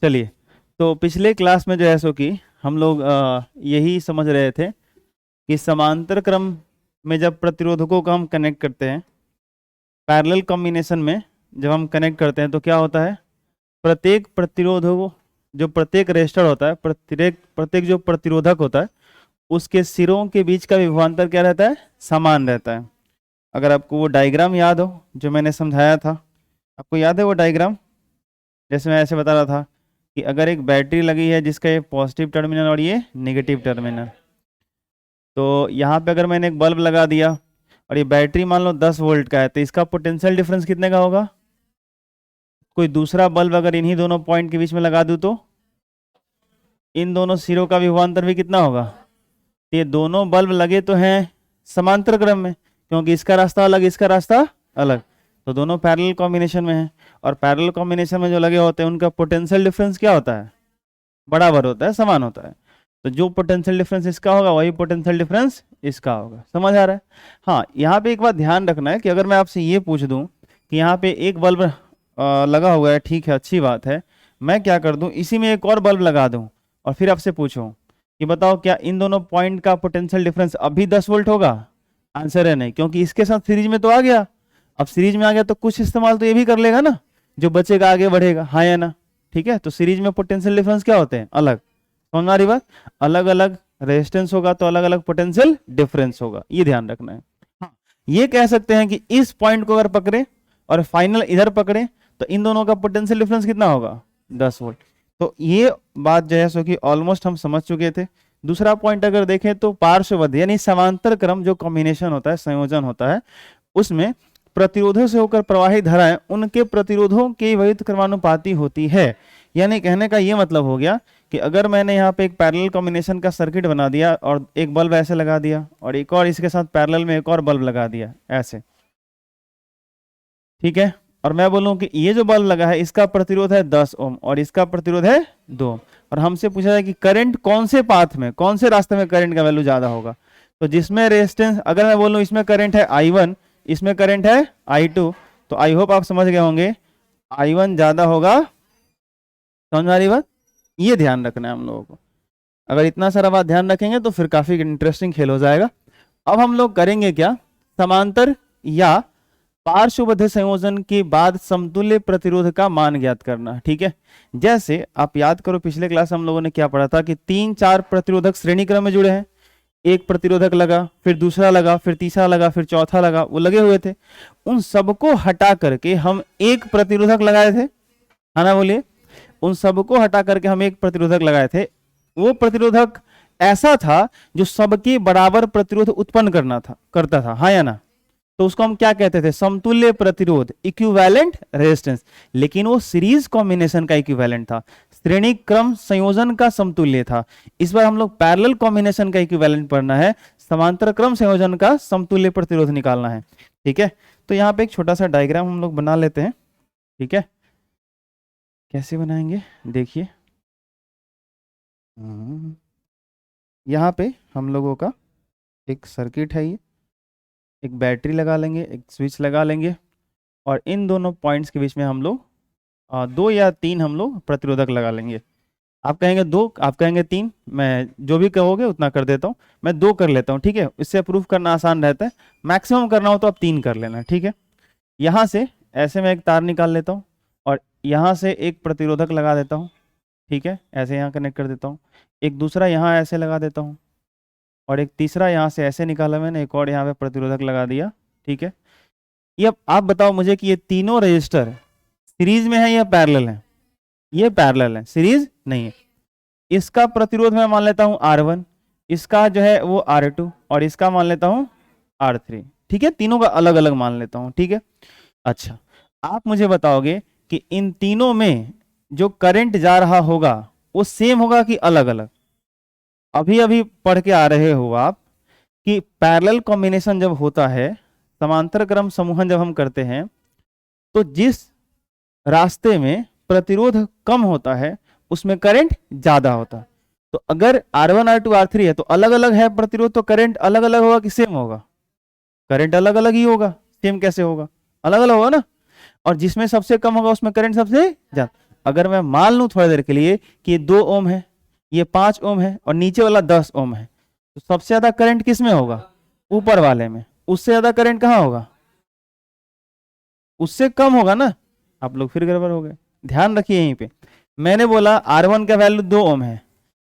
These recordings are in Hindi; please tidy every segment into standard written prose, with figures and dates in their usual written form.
चलिए, तो पिछले क्लास में जो है सो कि हम लोग यही समझ रहे थे कि समांतर क्रम में जब प्रतिरोधकों को हम कनेक्ट करते हैं, पैरेलल कॉम्बिनेशन में जब हम कनेक्ट करते हैं तो क्या होता है, प्रत्येक प्रतिरोधक जो प्रत्येक रेजिस्टर होता है, प्रत्येक प्रत्येक जो प्रतिरोधक होता है उसके सिरों के बीच का विभवांतर क्या रहता है, समान रहता है। अगर आपको वो डायग्राम याद हो जो मैंने समझाया था, आपको याद है वो डायग्राम? जैसे मैं ऐसे बता रहा था कि अगर एक बैटरी लगी है जिसका ये पॉजिटिव टर्मिनल और ये नेगेटिव टर्मिनल, तो यहाँ पे अगर मैंने एक बल्ब लगा दिया और ये बैटरी मान लो 10 वोल्ट का है, तो इसका पोटेंशियल डिफरेंस कितने का होगा? कोई दूसरा बल्ब अगर इन्हीं दोनों पॉइंट के बीच में लगा दूं तो इन दोनों सिरों का विभवांतर भी कितना होगा? ये दोनों बल्ब लगे तो हैं समांतर क्रम में, क्योंकि इसका रास्ता अलग इसका रास्ता अलग, तो दोनों पैरेलल कॉम्बिनेशन में हैं। और पैरेलल कॉम्बिनेशन में जो लगे होते हैं उनका पोटेंशियल डिफरेंस क्या होता है? बराबर होता है, समान होता है। तो जो पोटेंशियल डिफरेंस इसका होगा वही पोटेंशियल डिफरेंस इसका होगा। समझ आ रहा है? हाँ, यहाँ पे एक बात ध्यान रखना है कि अगर मैं आपसे ये पूछ दूं कि यहाँ पे एक बल्ब लगा हुआ है, ठीक है, अच्छी बात है, मैं क्या कर दूं, इसी में एक और बल्ब लगा दूं और फिर आपसे पूछूं कि बताओ क्या इन दोनों पॉइंट का पोटेंशियल डिफरेंस अभी 10 वोल्ट होगा? आंसर है नहीं, क्योंकि इसके साथ सीरीज में तो आ गया। अब सीरीज में आ गया तो कुछ इस्तेमाल तो ये भी कर लेगा ना, जो बचेगा आगे बढ़ेगा, हाँ या ना? ठीक है, तो सीरीज में पोटेंशियल डिफरेंस क्या होते हैं? अलग। समझ आ रही बात? अलग अलग रेजिस्टेंस होगा तो अलग अलग पोटेंशियल डिफरेंस होगा, ये ध्यान रखना है। हाँ, ये कह सकते हैं कि इस पॉइंट को अगर पकड़े और फाइनल इधर पकड़े तो इन दोनों का पोटेंशियल डिफरेंस कितना होगा? 10 वोल्ट। तो ये बात जो है सो कि ऑलमोस्ट हम समझ चुके थे। दूसरा पॉइंट अगर देखें तो पार्श्वबद्ध यानी समांतर क्रम जो कॉम्बिनेशन होता है, संयोजन होता है, उसमें प्रतिरोधों से होकर प्रवाहित धाराएं उनके प्रतिरोधों के विपरीत क्रमानुपाती होती है। यानी कहने का ये मतलब हो गया कि अगर मैंने यहाँ पे एक पैरेलल कॉम्बिनेशन का सर्किट बना दिया और एक बल्ब ऐसे लगा दिया और एक और इसके साथ पैरेलल में एक और बल्ब लगा दिया ऐसे, ठीक है, और मैं बोलूं कि ये जो बल्ब लगा है इसका प्रतिरोध है 10 ओम और इसका प्रतिरोध है 2 ओम, और हमसे पूछा जाए कि करंट कौन से पाथ में, कौन से रास्ते में करंट का वैल्यू ज्यादा होगा, तो जिसमें रेजिस्टेंस, अगर मैं बोलूं इसमें करंट है I1, इसमें करंट है I2, तो आई होप आप समझ गए होंगे I1 ज्यादा होगा। समझ में आ रही बात? ये ध्यान रखना है हम लोगों को। अगर इतना सारा बात ध्यान रखेंगे तो फिर काफी इंटरेस्टिंग खेल हो जाएगा। अब हम लोग करेंगे क्या, समांतर या पार्श्वबद्ध संयोजन के बाद समतुल्य प्रतिरोध का मान ज्ञात करना। ठीक है, जैसे आप याद करो पिछले क्लास हम लोगों ने क्या पढ़ा था कि 3-4 प्रतिरोधक श्रेणी क्रम में जुड़े हैं, एक प्रतिरोधक लगा, फिर दूसरा लगा, फिर तीसरा लगा, फिर चौथा लगा, वो लगे हुए थे, उन सबको हटा करके हम एक प्रतिरोधक लगाए थे, है ना? बोलिए, उन सबको हटा करके हम एक प्रतिरोधक लगाए थे। वो प्रतिरोधक ऐसा था जो सबके बराबर प्रतिरोध उत्पन्न करता था, हाँ या ना? तो उसको हम क्या कहते थे? समतुल्य प्रतिरोध, इक्विवेलेंट रेजिस्टेंस। लेकिन वो सीरीज कॉम्बिनेशन का इक्विवेलेंट था, श्रेणी क्रम संयोजन का समतुल्य था। इस बार हम लोग पैरेलल कॉम्बिनेशन का इक्विवेलेंट पढ़ना है, समांतर क्रम संयोजन का समतुल्य प्रतिरोध निकालना है। ठीक है, तो यहाँ पे एक छोटा सा डायग्राम हम लोग बना लेते हैं। ठीक है, कैसे बनाएंगे देखिए, यहाँ पे हम लोगों का एक सर्किट है, ये एक बैटरी लगा लेंगे, एक स्विच लगा लेंगे, और इन दोनों पॉइंट्स के बीच में हम लोग 2 या 3 हम लोग प्रतिरोधक लगा लेंगे। आप कहेंगे 2, आप कहेंगे 3, मैं जो भी कहोगे उतना कर देता हूँ, मैं 2 कर लेता हूँ। ठीक है, इससे प्रूफ करना आसान रहता है, मैक्सिमम करना हो तो आप 3 कर लेना। ठीक है, यहाँ से ऐसे मैं एक तार निकाल लेता हूँ और यहाँ से एक प्रतिरोधक लगा देता हूँ। ठीक है, ऐसे यहाँ कनेक्ट कर देता हूँ, एक दूसरा यहाँ ऐसे लगा देता हूँ, और एक तीसरा यहाँ से ऐसे निकाला मैंने, एक और यहाँ पे प्रतिरोधक लगा दिया। ठीक है, ये अब आप बताओ मुझे कि ये तीनों रजिस्टर सीरीज में है या पैरेलल है? ये पैरेलल है, सीरीज नहीं है। इसका प्रतिरोध मैं मान लेता हूँ R1, इसका जो है वो R2, और इसका मान लेता हूँ R3। ठीक है, तीनों का अलग अलग मान लेता हूँ। ठीक है, अच्छा, आप मुझे बताओगे कि इन तीनों में जो करंट जा रहा होगा वो सेम होगा कि अलग अलग? अभी अभी पढ़ के आ रहे हो आप कि पैरेलल कॉम्बिनेशन जब होता है, समांतर क्रम समूहन जब हम करते हैं, तो जिस रास्ते में प्रतिरोध कम होता है उसमें करंट ज्यादा होता है। तो अगर R1 R2 R3 है तो अलग अलग है प्रतिरोध, तो करंट अलग अलग होगा कि सेम होगा? करंट अलग अलग ही होगा, सेम कैसे होगा? अलग अलग होगा ना। और जिसमें सबसे कम होगा उसमें करंट सबसे ज्यादा। अगर मैं मान लूं थोड़ी देर के लिए कि ये 2 ओम है, ये 5 ओम है और नीचे वाला 10 ओम है, तो सबसे ज्यादा करंट किस में होगा? ऊपर वाले में। उससे ज्यादा करंट कहाँ होगा? उससे कम होगा ना। आप लोग फिर गड़बड़ हो गए, ध्यान रखिए यहीं पे। मैंने बोला R1 का वैल्यू 2 ओम है,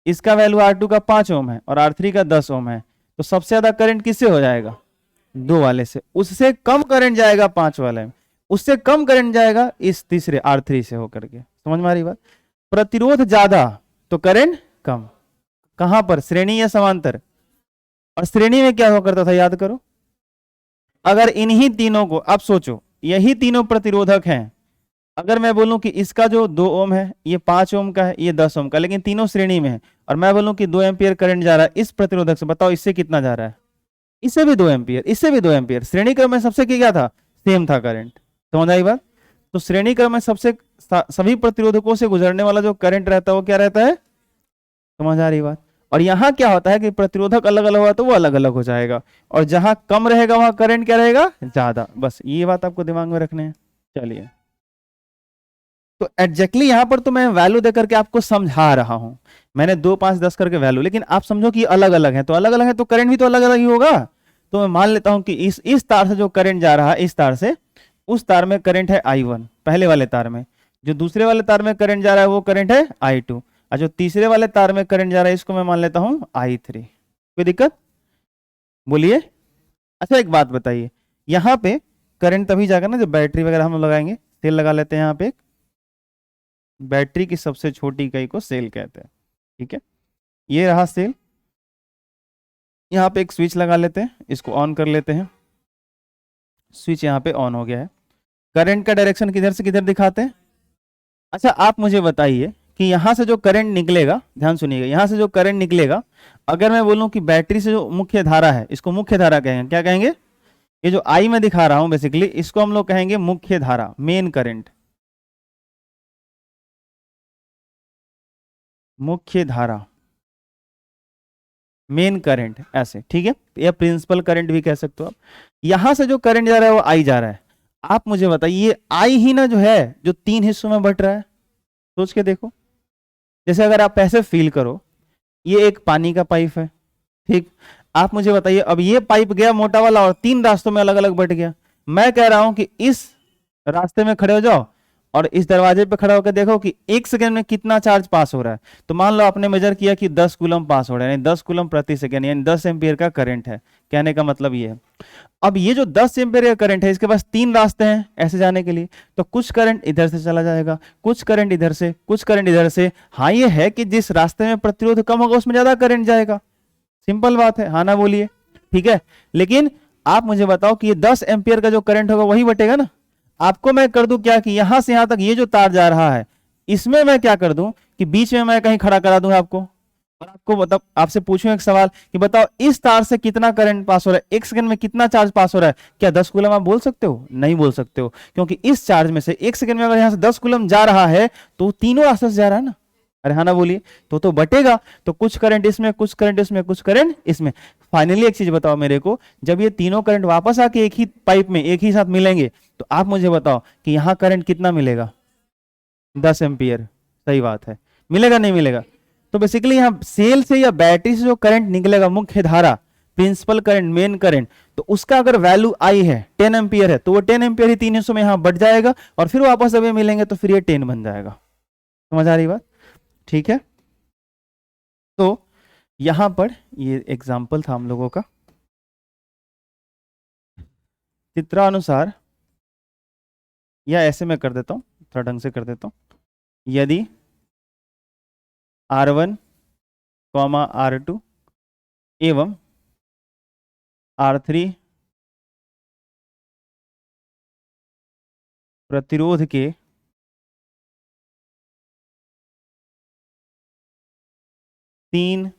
इसका वैल्यू R2 का 5 ओम है और R3 का 10 ओम है, तो सबसे ज्यादा करंट किससे हो जाएगा? 2 वाले से। उससे कम करंट जाएगा 5 वाले में, उससे कम करंट जाएगा इस तीसरे R3 से होकर के। समझ में आ रही बात? प्रतिरोध ज्यादा तो करंट कम। कहां पर? श्रेणी या समांतर? और श्रेणी में क्या हुआ करता था, याद करो। अगर इन्हीं तीनों को, अब सोचो यही तीनों प्रतिरोधक हैं, अगर मैं बोलूं कि इसका जो 2 ओम है ये 5 ओम का है, ये 10 ओम का, लेकिन तीनों श्रेणी में है, और मैं बोलूं कि 2 एम्पियर करंट जा रहा है इस प्रतिरोधक से, बताओ इससे कितना जा रहा है? इससे भी 2 एम्पियर, इससे भी 2 एम्पियर। श्रेणी क्रम में सबसे क्या था? सेम था करंट। समझ आई बात? तो श्रेणी क्रम में सबसे सभी प्रतिरोधकों से गुजरने वाला जो करंट रहता है वो क्या रहता है? समझ आ रही बात? और यहाँ क्या होता है कि प्रतिरोधक अलग अलग हुआ तो वो अलग अलग हो जाएगा, और जहां कम रहेगा वहां करंट क्या रहेगा? ज्यादा। बस ये बात आपको दिमाग में रखने हैं। चलिए, तो एग्जैक्टली यहां पर तो मैं वैल्यू देकर के आपको समझा रहा हूं, मैंने 2 5 10 करके वैल्यू, लेकिन आप समझो कि अलग अलग है, तो अलग अलग है तो करंट भी तो अलग अलग ही होगा। तो मैं मान लेता हूं कि इस तार से जो करंट जा रहा है, इस तार से उस तार में करंट है I1 पहले वाले तार में, जो दूसरे वाले तार में करंट जा रहा है वो करंट है I2, और जो तीसरे वाले तार में करंट जा रहा है इसको मैं मान लेता हूं I3। कोई दिक्कत? बोलिए। अच्छा एक बात बताइए, यहाँ पे करंट तभी जाएगा ना जब बैटरी वगैरह हम लोग लगाएंगे। सेल लगा लेते हैं यहाँ पे, बैटरी की सबसे छोटी इकाई को सेल कहते हैं। ठीक है, ये रहा सेल। यहाँ पे एक स्विच लगा लेते हैं, इसको ऑन कर लेते हैं। स्विच यहाँ पे ऑन हो गया है। करंट का डायरेक्शन किधर से किधर दिखाते हैं? अच्छा आप मुझे बताइए कि यहां से जो करंट निकलेगा, ध्यान सुनिएगा, यहां से जो करंट निकलेगा, अगर मैं बोलूं कि बैटरी से जो मुख्य धारा है, इसको मुख्य धारा कहेंगे, क्या कहेंगे? ये जो आई में दिखा रहा हूं बेसिकली, इसको हम लोग कहेंगे मुख्य धारा, मेन करंट, मुख्य धारा, मेन करंट, ऐसे। ठीक है, या प्रिंसिपल करंट भी कह सकते हो आप। यहां से जो करंट जा रहा है वो आई जा रहा है। आप मुझे बताइए ये आई ही ना जो है, जो 3 हिस्सों में बट रहा है, सोच के देखो। जैसे अगर आप ऐसे फील करो, ये एक पानी का पाइप है, ठीक। आप मुझे बताइए अब ये पाइप गया मोटा वाला और 3 रास्तों में अलग अलग बट गया। मैं कह रहा हूं कि इस रास्ते में खड़े हो जाओ और इस दरवाजे पे खड़ा होकर देखो कि 1 सेकंड में कितना चार्ज पास हो रहा है। तो मान लो आपने मेजर किया कि 10 कूलम पास हो रहा है, यानी 10 कूलम प्रति सेकंड, यानी 10 एम्पियर का करंट है। कहने का मतलब ये है, अब ये जो 10 एम्पियर का करंट है इसके पास 3 रास्ते हैं ऐसे जाने के लिए, तो कुछ करंट इधर से चला जाएगा, कुछ करंट इधर से, कुछ करंट इधर से। हाँ ये है कि जिस रास्ते में प्रतिरोध कम होगा उसमें ज्यादा करंट जाएगा, सिंपल बात है, हाँ ना बोलिए। ठीक है, लेकिन आप मुझे बताओ कि ये 10 एम्पियर का जो करंट होगा वही बटेगा ना। आपको मैं कर दूं क्या कि यहां से यहां तक ये जो तार जा रहा है, इसमें मैं क्या कर दूं कि बीच में मैं कहीं खड़ा करा दूं आपको, और आपको मतलब आपसे पूछूं एक सवाल कि बताओ इस तार से कितना करंट पास हो रहा है, 1 सेकंड में कितना चार्ज पास हो रहा है? क्या 10 कूलम आप बोल सकते हो? नहीं बोल सकते हो, क्योंकि इस चार्ज में से 1 सेकंड में अगर यहां से 10 कूलम जा रहा है तो तीनों रास्ते से जा रहा है ना। अरे हाँ ना बोलिए, तो बटेगा। तो कुछ करंट इसमें, कुछ करंट इसमें, कुछ करंट इसमें। फाइनली एक चीज बताओ मेरे को, जब ये तीनों करंट वापस आके एक ही पाइप में एक ही साथ मिलेंगे, तो आप मुझे बताओ कि यहां करंट कितना मिलेगा? 10 एम्पियर। सही बात है, मिलेगा नहीं मिलेगा? तो बेसिकली यहाँ सेल से या बैटरी से जो करंट निकलेगा, मुख्य धारा, प्रिंसिपल करंट, मेन करंट, तो उसका अगर वैल्यू आई है 10 एम्पियर है, तो वो 10 एम्पियर ही 3 हिस्सों में यहाँ बढ़ जाएगा, और फिर वापस जब ये मिलेंगे तो फिर ये 10 बन जाएगा। समझ आ रही बात? ठीक है, तो यहां पर ये एग्जाम्पल था हम लोगों का चित्रानुसार, या ऐसे मैं कर देता हूं, थोड़ा ढंग से कर देता हूं। यदि R1, R2 एवं R3 प्रतिरोध के तीन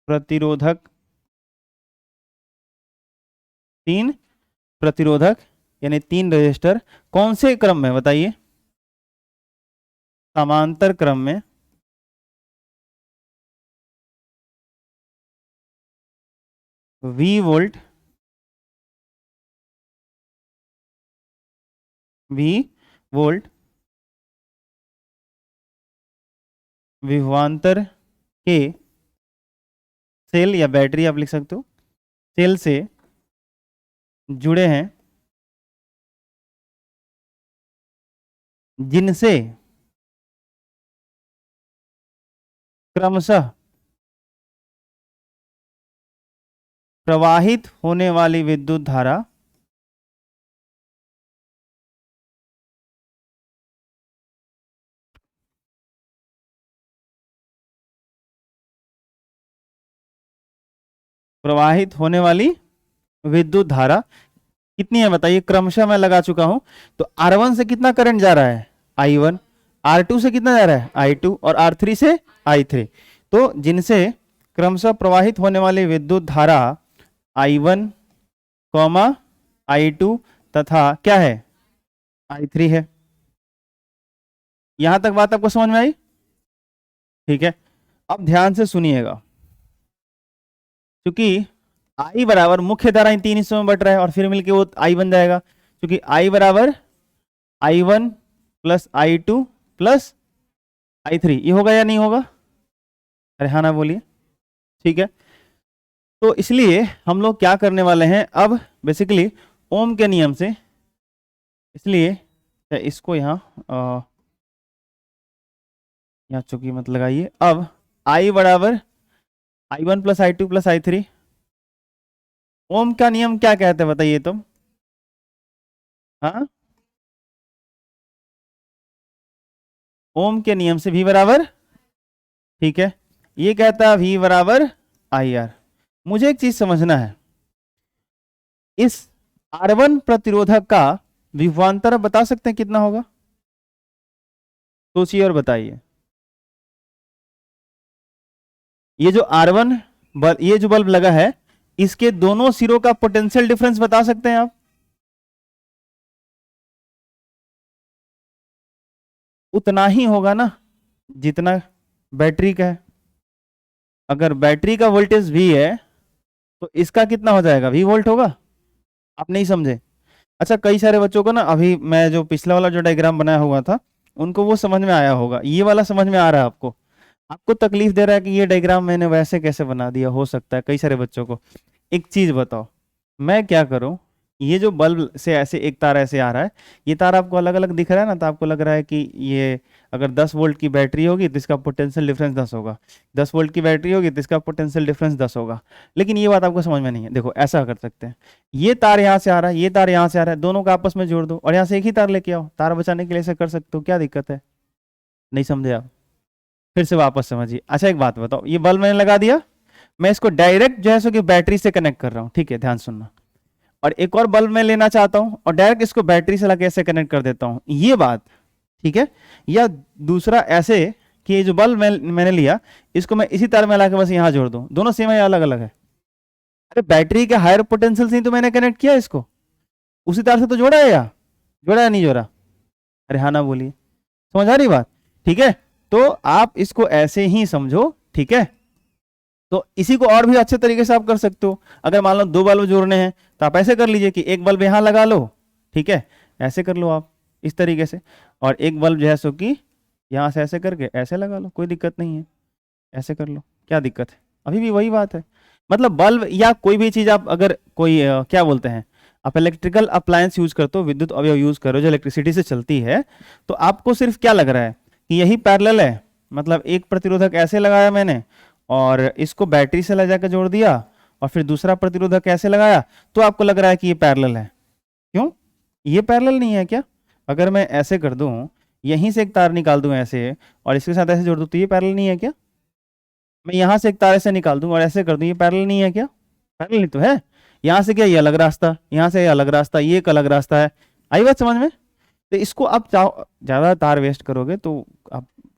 प्रतिरोधक, तीन प्रतिरोधक यानी 3 रजिस्टर कौन से क्रम में बताइए? समांतर क्रम में V वोल्ट, V वोल्ट विभवांतर के सेल या बैटरी आप लिख सकते हो, सेल से जुड़े हैं जिनसे क्रमशः प्रवाहित होने वाली विद्युत धारा प्रवाहित होने वाली विद्युत धारा कितनी है बताइए। क्रमशः मैं लगा चुका हूं, तो R1 से कितना करंट जा रहा है I1, R2 से कितना जा रहा है I2 और R3 से I3। तो जिनसे क्रमशः प्रवाहित होने वाली विद्युत धारा I1, I2 तथा क्या है I3 है। यहां तक बात आपको समझ में आई? ठीक है, अब ध्यान से सुनिएगा, क्योंकि I बराबर मुख्य धारा इन तीन हिस्सों में बट रहा है और फिर मिलके वो I बन जाएगा, क्योंकि I बराबर I1 plus I2 plus I3, ये होगा या नहीं होगा? अरे हाँ ना बोलिए। ठीक है, तो इसलिए हम लोग क्या करने वाले हैं अब बेसिकली ओम के नियम से, इसलिए इसको यहाँ चूंकि मत लगाइए। अब I बराबर I1 plus I2 plus I3, ओम का नियम क्या कहते हैं बताइए तुम? हाँ, ओम के नियम से V बराबर, ठीक है, ये कहता है V बराबर IR। मुझे एक चीज समझना है, इस R1 प्रतिरोधक का विभवांतर बता सकते हैं कितना होगा? सोचिए और बताइए। ये जो R1 ये जो बल्ब लगा है, इसके दोनों सिरों का पोटेंशियल डिफरेंस बता सकते हैं आप? उतना ही होगा ना जितना बैटरी का है। अगर बैटरी का वोल्टेज V है तो इसका कितना हो जाएगा? V वोल्ट होगा। आप नहीं समझे? अच्छा, कई सारे बच्चों को ना, अभी मैं जो पिछला वाला जो डायग्राम बनाया हुआ था उनको वो समझ में आया होगा, ये वाला समझ में आ रहा है आपको? आपको तकलीफ दे रहा है कि ये डायग्राम मैंने वैसे कैसे बना दिया, हो सकता है कई सारे बच्चों को। एक चीज बताओ, मैं क्या करूं, ये जो बल्ब से ऐसे एक तार ऐसे आ रहा है, ये तार आपको अलग अलग दिख रहा है ना, तो आपको लग रहा है कि ये अगर 10 वोल्ट की बैटरी होगी तो इसका पोटेंशियल डिफरेंस 10 होगा, 10 वोल्ट की बैटरी होगी तो इसका पोटेंशियल डिफरेंस 10 होगा। लेकिन ये बात आपको समझ में नहीं है। देखो ऐसा कर सकते हैं, ये तार यहाँ से आ रहा है, ये तार यहाँ से आ रहा है, दोनों को आपस में जोड़ दो और यहाँ से एक ही तार लेके आओ, तार बचाने के लिए ऐसा कर सकते हो, क्या दिक्कत है? नहीं समझे आप? फिर से वापस समझिए। अच्छा एक बात बताओ, ये बल्ब मैंने लगा दिया, मैं इसको डायरेक्ट जो है सो कि बैटरी से कनेक्ट कर रहा हूँ, ठीक है, ध्यान सुनना। और एक और बल्ब मैं लेना चाहता हूं और डायरेक्ट इसको बैटरी से लगा ऐसे कनेक्ट कर देता हूं, ये बात ठीक है। या दूसरा ऐसे कि ये जो बल्ब मैंने लिया, इसको मैं इसी तार में ला के बस यहां जोड़ दूं, दोनों सेम है या अलग अलग है? अरे बैटरी के हायर पोटेंशियल से ही तो मैंने कनेक्ट किया इसको, उसी तार से तो जोड़ा है, या जोड़ा या नहीं जोड़ा? अरे हाँ ना बोलिए, समझ आ रही बात? ठीक है, तो आप इसको ऐसे ही समझो, ठीक है। तो इसी को और भी अच्छे तरीके से आप कर सकते हो। अगर मान लो दो बल्ब जोड़ने हैं तो आप ऐसे कर लीजिए कि एक बल्ब यहां लगा लो, ठीक है, ऐसे कर लो आप इस तरीके से, और एक बल्ब जो है सो कि यहां से ऐसे करके ऐसे लगा लो, कोई दिक्कत नहीं है, ऐसे कर लो, क्या दिक्कत है? अभी भी वही बात है। मतलब बल्ब या कोई भी चीज आप अगर कोई क्या बोलते हैं, आप इलेक्ट्रिकल अप्लायंस यूज करते हो, विद्युत अवयव यूज करो जो इलेक्ट्रिसिटी से चलती है, तो आपको सिर्फ क्या लग रहा है कि यही पैरेलल है, मतलब एक प्रतिरोधक ऐसे लगाया मैंने और इसको बैटरी से ले जाकर जोड़ दिया और फिर दूसरा प्रतिरोधक ऐसे लगाया, तो आपको लग रहा है कि ये पैरेलल है। क्यों? ये पैरेलल नहीं है क्या? अगर मैं ऐसे कर दूं, यहीं से एक तार निकाल दूं ऐसे और इसके साथ ऐसे जोड़ दूं, तो ये पैरेलल नहीं है क्या? मैं यहां से एक तार ऐसे निकाल दूं और ऐसे कर दूं, ये पैरेलल नहीं है क्या? पैरेलल नहीं तो है। यहां से क्या, ये अलग रास्ता, यहां से ये अलग रास्ता, ये एक अलग रास्ता है। आई बात समझ में? तो इसको आप ज्यादा तार वेस्ट करोगे तो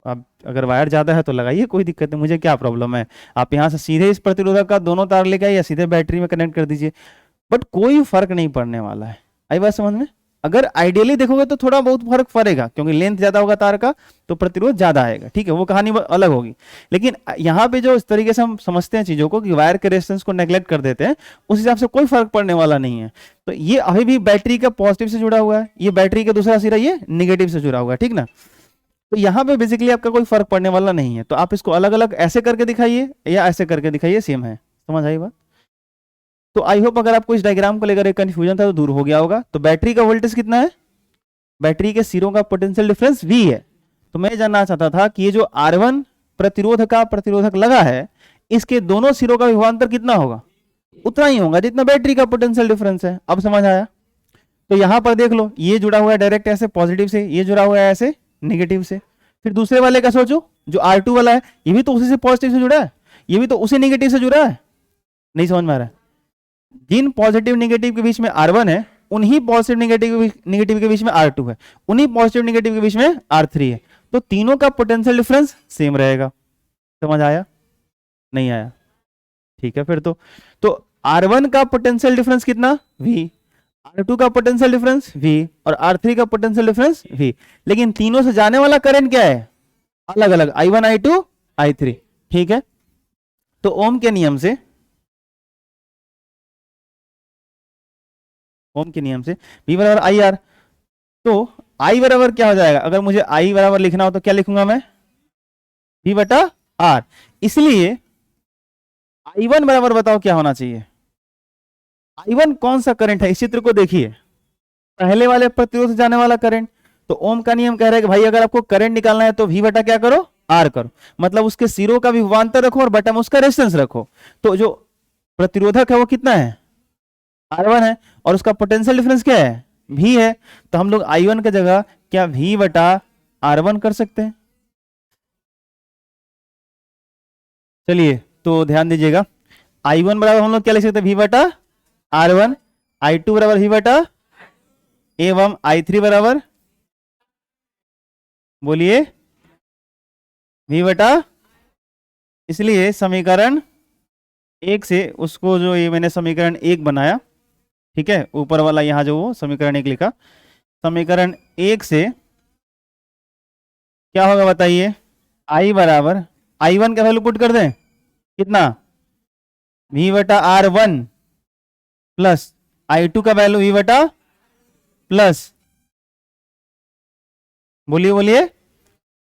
आप अगर वायर ज्यादा है तो लगाइए, कोई दिक्कत नहीं, मुझे क्या प्रॉब्लम है। आप यहाँ से सीधे इस प्रतिरोधक का दोनों तार लेके आइए या सीधे बैटरी में कनेक्ट कर दीजिए, बट कोई फर्क नहीं पड़ने वाला है। आई बात समझ में? अगर आइडियली देखोगे तो थोड़ा बहुत फर्क पड़ेगा, क्योंकि लेंथ ज्यादा होगा तार का तो प्रतिरोध ज्यादा आएगा, ठीक है, वो कहानी अलग होगी। लेकिन यहाँ पे जो इस तरीके से हम समझते हैं चीजों को कि वायर के रेजिस्टेंस को नेग्लेक्ट कर देते हैं, उस हिसाब से कोई फर्क पड़ने वाला नहीं है। तो ये अभी भी बैटरी का पॉजिटिव से जुड़ा हुआ है, ये बैटरी का दूसरा सिरा ये निगेटिव से जुड़ा हुआ है, ठीक ना। तो यहाँ पे बेसिकली आपका कोई फर्क पड़ने वाला नहीं है, तो आप इसको अलग अलग ऐसे करके दिखाइए या ऐसे करके दिखाइए, सेम है। समझ आई बात? तो आई होप अगर आपको इस डायग्राम को लेकर एक कंफ्यूजन था तो दूर हो गया होगा। तो बैटरी का वोल्टेज कितना है, बैटरी के सिरों का पोटेंशियल डिफरेंस V है। तो मैं जानना चाहता था कि ये जो R1 प्रतिरोध का प्रतिरोधक लगा है, इसके दोनों सिरों का विभवांतर कितना होगा, उतना ही होगा जितना बैटरी का पोटेंशियल डिफरेंस है। अब समझ आया? तो यहां पर देख लो, ये जुड़ा हुआ है डायरेक्ट ऐसे पॉजिटिव से, ये जुड़ा हुआ है ऐसे नेगेटिव से। फिर दूसरे वाले का सोचो, जो R2 वाला है, ये भी तो उसी से पॉजिटिव से जुड़ा है, ये भी तो उसी नेगेटिव से जुड़ा है। नहीं समझ में आ रहा है? जिन पॉजिटिव नेगेटिव के बीच में R1 है, उन्हीं पॉजिटिव नेगेटिव के बीच में R2 है, उन्हीं पॉजिटिव नेगेटिव के बीच में R3 है। तो तीनों का पोटेंशियल डिफरेंस सेम रहेगा। समझ आया? नहीं आया? ठीक है। फिर तो R1 का पोटेंशियल डिफरेंस कितना, V, R2 का पोटेंशियल डिफरेंस V, और R3 का पोटेंशियल डिफरेंस V। लेकिन तीनों से जाने वाला करंट क्या है, अलग अलग, I1 I2 I3। ठीक है। तो ओम के नियम से, ओम के नियम से V बराबर IR, तो I बराबर क्या हो जाएगा, अगर मुझे I बराबर लिखना हो तो क्या लिखूंगा मैं, V बटा R। इसलिए I1 बराबर बताओ क्या होना चाहिए, I1 कौन सा करंट है, इस चित्र को देखिए, पहले वाले प्रतिरोध से जाने वाला करंट। तो ओम का नियम कह रहा है कि भाई अगर आपको करंट निकालना है तो V बटा क्या करो, R करो, मतलब उसके सिरों का भी विभवांतर रखो और बटा में उसका रेजिस्टेंस रखो। तो जो प्रतिरोधक है वो कितना है, R1 है, और उसका पोटेंशियल डिफरेंस क्या है, V है। तो हम लोग I1 की जगह क्या V बटा R1 कर सकते हैं। चलिए तो ध्यान दीजिएगा, I1 बराबर हम लोग क्या लिख सकते हैं, V बटा R1, I2 बराबर V बटा, एवं I3 बराबर, बोलिए, V बटा। इसलिए समीकरण 1 से उसको, जो ये मैंने समीकरण 1 बनाया, ठीक है, ऊपर वाला यहाँ जो वो समीकरण 1 लिखा, समीकरण 1 से क्या होगा बताइए, I बराबर I1 का वैल्यू पुट कर दें, कितना, V बटा R1 प्लस I2 का वैल्यू V बटा प्लस, बोलिए बोलिए,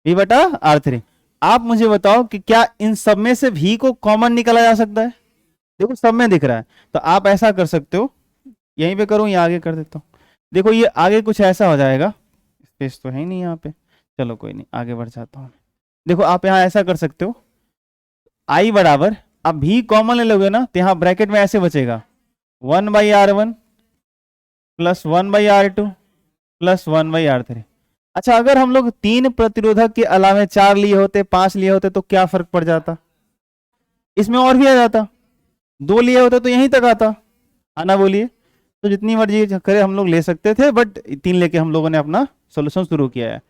V बटा R3। आप मुझे बताओ कि क्या इन सब में से V को कॉमन निकाला जा सकता है, देखो सब में दिख रहा है। तो आप ऐसा कर सकते हो, यहीं पे करूं या आगे कर देता हूं, देखो ये आगे कुछ ऐसा हो जाएगा, स्पेस तो है ही नहीं यहाँ पे, चलो कोई नहीं, आगे बढ़ जाता हूं। देखो आप यहाँ ऐसा कर सकते हो, I बराबर, अब V कॉमन ले लोगे ना, तो यहाँ ब्रैकेट में ऐसे बचेगा 1/R1 plus 1/R2 plus 1/R3। अच्छा, अगर हम लोग 3 प्रतिरोधक के अलावा 4 लिए होते, 5 लिए होते, तो क्या फर्क पड़ जाता, इसमें और भी आ जाता, 2 लिए होते तो यहीं तक आता, आना, बोलिए। तो जितनी मर्जी करे हम लोग ले सकते थे, बट 3 लेके हम लोगों ने अपना सॉल्यूशन शुरू किया है।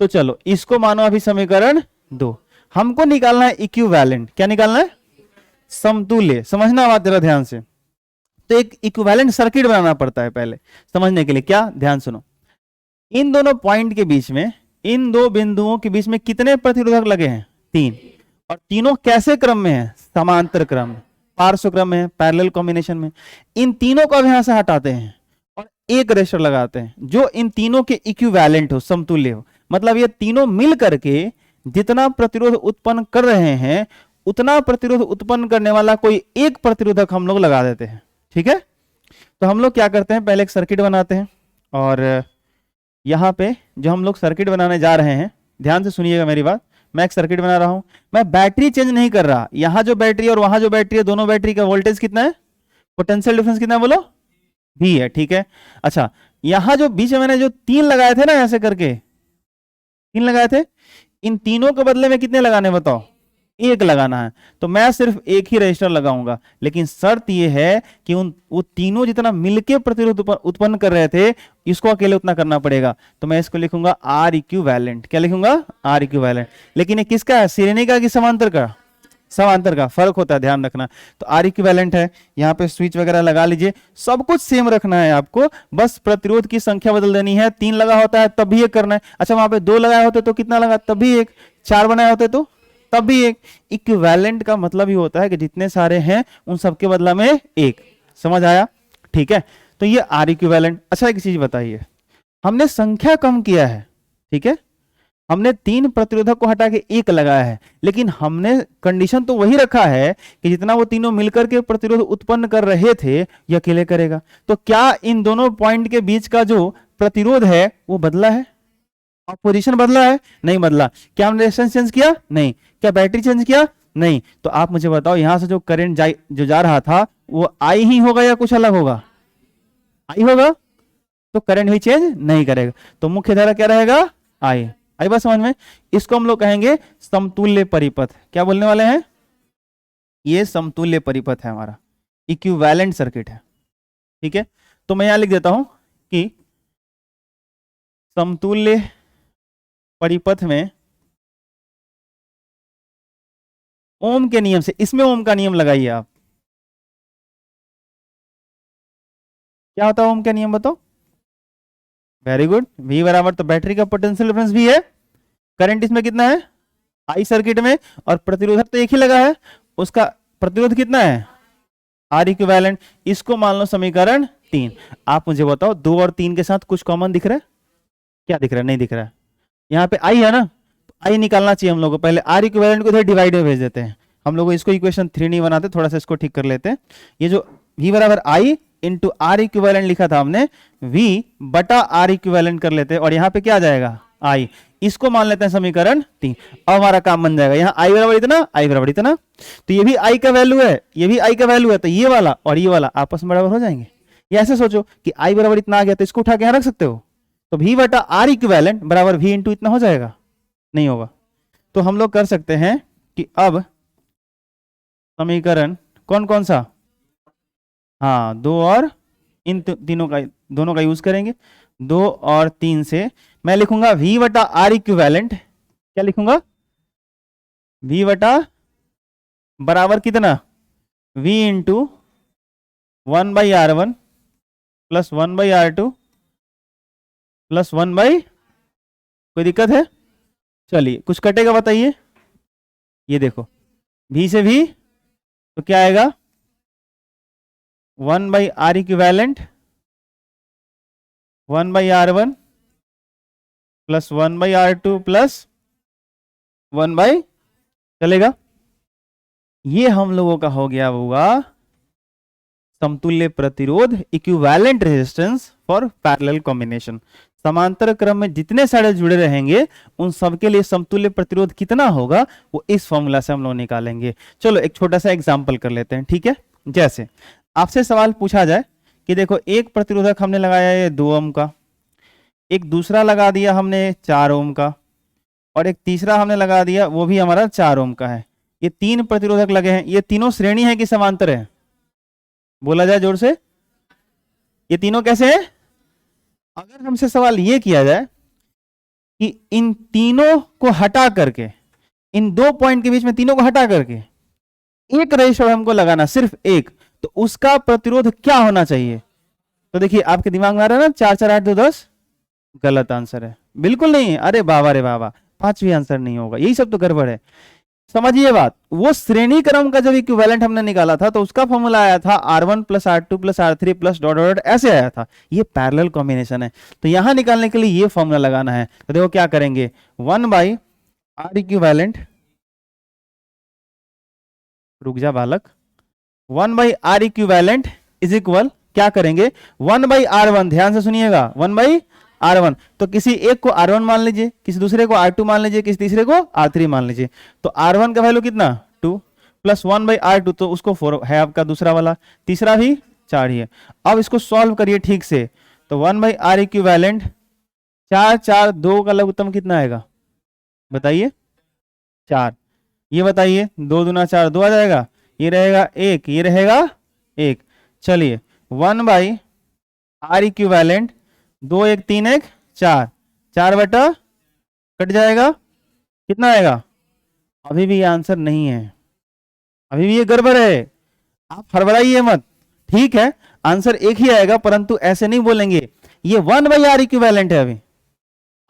तो चलो इसको मानो अभी समीकरण 2, हमको निकालना है इक्विवेलेंट। क्या निकालना है, समतुल्य। समझना बात जरा ध्यान से, तो एक इक्विवेलेंट सर्किट बनाना पड़ता है पहले समझने के लिए। क्या, ध्यान सुनो, इन दोनों पॉइंट के बीच में, इन दो बिंदुओं के बीच में कितने प्रतिरोधक लगे हैं, 3, और तीनों कैसे क्रम में है, समांतर क्रम, पार्श्व क्रम में, पैरेलल कॉम्बिनेशन में। इन तीनों को अब यहां से हटाते हैं और एक रेजिस्टर लगाते हैं जो इन तीनों के इक्विवेलेंट हो, समतुल्य हो। मतलब ये तीनों मिल करके जितना प्रतिरोध उत्पन्न कर रहे हैं, उतना प्रतिरोध उत्पन्न करने वाला कोई एक प्रतिरोधक हम लोग लगा देते हैं। ठीक है, तो हम लोग क्या करते हैं, पहले एक सर्किट बनाते हैं, और यहाँ पे जो हम लोग सर्किट बनाने जा रहे हैं, ध्यान से सुनिएगा मेरी बात, मैं एक सर्किट बना रहा हूं, मैं बैटरी चेंज नहीं कर रहा, यहां जो बैटरी और वहां जो बैटरी है, दोनों बैटरी का वोल्टेज कितना है, पोटेंशियल डिफरेंस कितना है, बोलो, V है। ठीक है, अच्छा, यहां जो बीच में मैंने जो 3 लगाए थे ना, ऐसे करके 3 लगाए थे, इन तीनों के बदले में कितने लगाने बताओ, 1 लगाना है। तो मैं सिर्फ एक ही रजिस्टर लगाऊंगा, लेकिन शर्त यह है कि वो तीनों जितना मिलके प्रतिरोध उत्पन्न कर रहे थे, इसको अकेले उतना करना पड़ेगा। तो मैं इसको लिखूंगा R इक्विवेलेंट। क्या लिखूंगा, R इक्विवेलेंट। लेकिन ये किसका है, श्रेणी का कि समांतर का, समांतर का, फर्क होता है, ध्यान रखना। तो R इक्विवेलेंट है, यहाँ पे स्विच वगैरह लगा लीजिए, सब कुछ सेम रखना है आपको, बस प्रतिरोध की संख्या बदल देनी है। 3 लगा होता है तब भी 1 करना है। अच्छा, वहां पे 2 लगाए होते तो कितना लगा, तब भी 1, 4 बनाए होते तो तब भी 1। इक्विवेलेंट का मतलब ही होता है कि जितने सारे हैं उन सबके बदला में 1। समझ आया? ठीक है, तो ये R इक्विवेलेंट। अच्छा, एक चीज बताइए, हमने संख्या कम किया है, ठीक है, हमने 3 प्रतिरोधक को हटा के एक लगाया है, लेकिन हमने कंडीशन तो वही रखा है कि जितना वो तीनों मिलकर के प्रतिरोध उत्पन्न कर रहे थे ये अकेले करेगा। तो क्या इन दोनों पॉइंट के बीच का जो प्रतिरोध है वो बदला है? पोजीशन बदला है? नहीं बदला। क्या हमने रेजिस्टेंस चेंज किया? नहीं। क्या बैटरी चेंज किया? नहीं। तो आप मुझे बताओ यहां से जो करंट जो जा रहा था वो आई ही होगा या कुछ अलग होगा? आई होगा, तो करंट भी चेंज नहीं करेगा। तो मुख्य धारा क्या रहेगा? आई। आई बात समझ में? इसको हम लोग कहेंगे समतुल्य परिपथ। क्या बोलने वाले हैं? ये समतुल्य परिपथ है हमारा, इक्विवेलेंट सर्किट है। ठीक है, तो मैं यहां लिख देता हूं कि समतुल्य परिपथ में ओम के नियम से, इसमें ओम का नियम लगाइए आप। क्या होता है ओम का नियम बताओ? Very good. V बराबर, तो बैटरी का पोटेंशियल डिफरेंस भी है, करंट इसमें कितना है? आई सर्किट में, और प्रतिरोधक तो एक ही लगा है, उसका प्रतिरोध कितना है? R equivalent. इसको मान लो समीकरण 3। आप मुझे बताओ 2 और 3 के साथ कुछ कॉमन दिख रहा है? क्या दिख रहा है? नहीं दिख रहा है। यहाँ पे आई है ना, तो आई निकालना चाहिए हम लोग को। पहले आर इक्विवेलेंट को इधर डिवाइड में भेज देते हैं हम लोग, इसको इक्वेशन 3 नहीं बनाते, थोड़ा सा इसको ठीक कर लेते हैं। ये जो V बराबर आई इंटू आर इक्विवेलेंट लिखा था हमने, V बटा आर इक्विवेलेंट कर लेते हैं, और यहाँ पे क्या आ जाएगा? आई। इसको मान लेते हैं समीकरण 3। अब हमारा काम बन जाएगा, यहाँ आई बराबर इतना, आई बराबर इतना, तो ये भी आई का वैल्यू है, ये भी आई का वैल्यू है, तो ये वाला और ये वाला आपस में बराबर हो जाएंगे। ये ऐसे सोचो कि आई बराबर इतना आ गया, तो इसको उठा के यहाँ रख सकते हो, तो V बटा आर इक्विवेलेंट बराबर V इंटू इतना हो जाएगा? नहीं होगा। तो हम लोग कर सकते हैं कि अब समीकरण कौन कौन सा? हाँ, 2 और इन तीनों का, दोनों का यूज करेंगे। 2 और 3 से मैं लिखूंगा V बटा आर इक्विवेलेंट। क्या लिखूंगा? V बटा बराबर कितना? V into 1 by R1 plus 1 by R2 plus 1 by, कोई दिक्कत है? चलिए, कुछ कटेगा बताइए। ये देखो, V से V तो क्या आएगा? 1 by R equivalent 1 by R1 plus 1 by R2 plus 1 by, चलेगा? ये हम लोगों का हो गया होगा समतुल्य प्रतिरोध, equivalent resistance for parallel combination. समांतर क्रम में जितने सारे जुड़े रहेंगे उन सबके लिए समतुल्य प्रतिरोध कितना होगा वो इस फॉर्मूला से हम लोग निकालेंगे। चलो एक छोटा सा एग्जांपल कर लेते हैं। ठीक है, जैसे आपसे सवाल पूछा जाए कि देखो एक प्रतिरोधक हमने लगाया है 2 ओम का, एक दूसरा लगा दिया हमने 4 ओम का, और एक तीसरा हमने लगा दिया वो भी हमारा 4 ओम का है। ये 3 प्रतिरोधक लगे हैं। ये तीनों श्रेणी है कि समांतर है? बोला जाए जोर से, ये तीनों कैसे हैं? अगर हमसे सवाल ये किया जाए कि इन तीनों को हटा करके, इन 2 पॉइंट के बीच में तीनों को हटा करके एक रेजिस्टर हमको लगाना, सिर्फ एक, तो उसका प्रतिरोध क्या होना चाहिए? तो देखिए आपके दिमाग में आ रहा है ना, 4 4 8 2 10। गलत आंसर है, बिल्कुल नहीं। अरे बाबा रे बाबा, 5वीं आंसर नहीं होगा, यही सब तो गड़बड़ है। समझिए बात, वो श्रेणी क्रम का जब इक्विवेलेंट हमने निकाला था तो उसका फॉर्मूला आया था R1 plus R2 plus R3 plus dot dot ऐसे आया था। ये पैरेलल कॉम्बिनेशन है, तो यहां निकालने के लिए ये फॉर्मूला लगाना है। तो देखो क्या करेंगे, 1 बाई आर इक्विवेलेंट, रुक जा बालक, 1 by R equivalent is equal, क्या करेंगे, 1 बाई R1, ध्यान से सुनिएगा, 1 बाई R1, तो किसी एक को R1 मान लीजिए, किसी दूसरे को R2 मान लीजिए, किसी तीसरे को R3 मान लीजिए। तो R1 का वैल्यू कितना? 2 प्लस 1 बाई R2, तो उसको 4 है आपका दूसरा वाला, तीसरा भी 4 ही है। अब इसको सॉल्व करिए ठीक से, तो 1 बाई आर इक्विवेलेंट 4 4 2 का लघुत्तम कितना आएगा बताइए? 4। ये बताइए, 2 दूना 4, 2 आ जाएगा, ये रहेगा 1, ये रहेगा 1। चलिए 1 बाई आर इक्विवेलेंट 2 1 3 1 4, 4 बटा कट जाएगा, कितना आएगा? अभी भी ये आंसर नहीं है, अभी भी ये गड़बड़ है, आप हड़बड़ाइए मत। ठीक है, आंसर एक ही आएगा, परंतु ऐसे नहीं बोलेंगे। ये 1 बाई आर इक्विवेलेंट है, अभी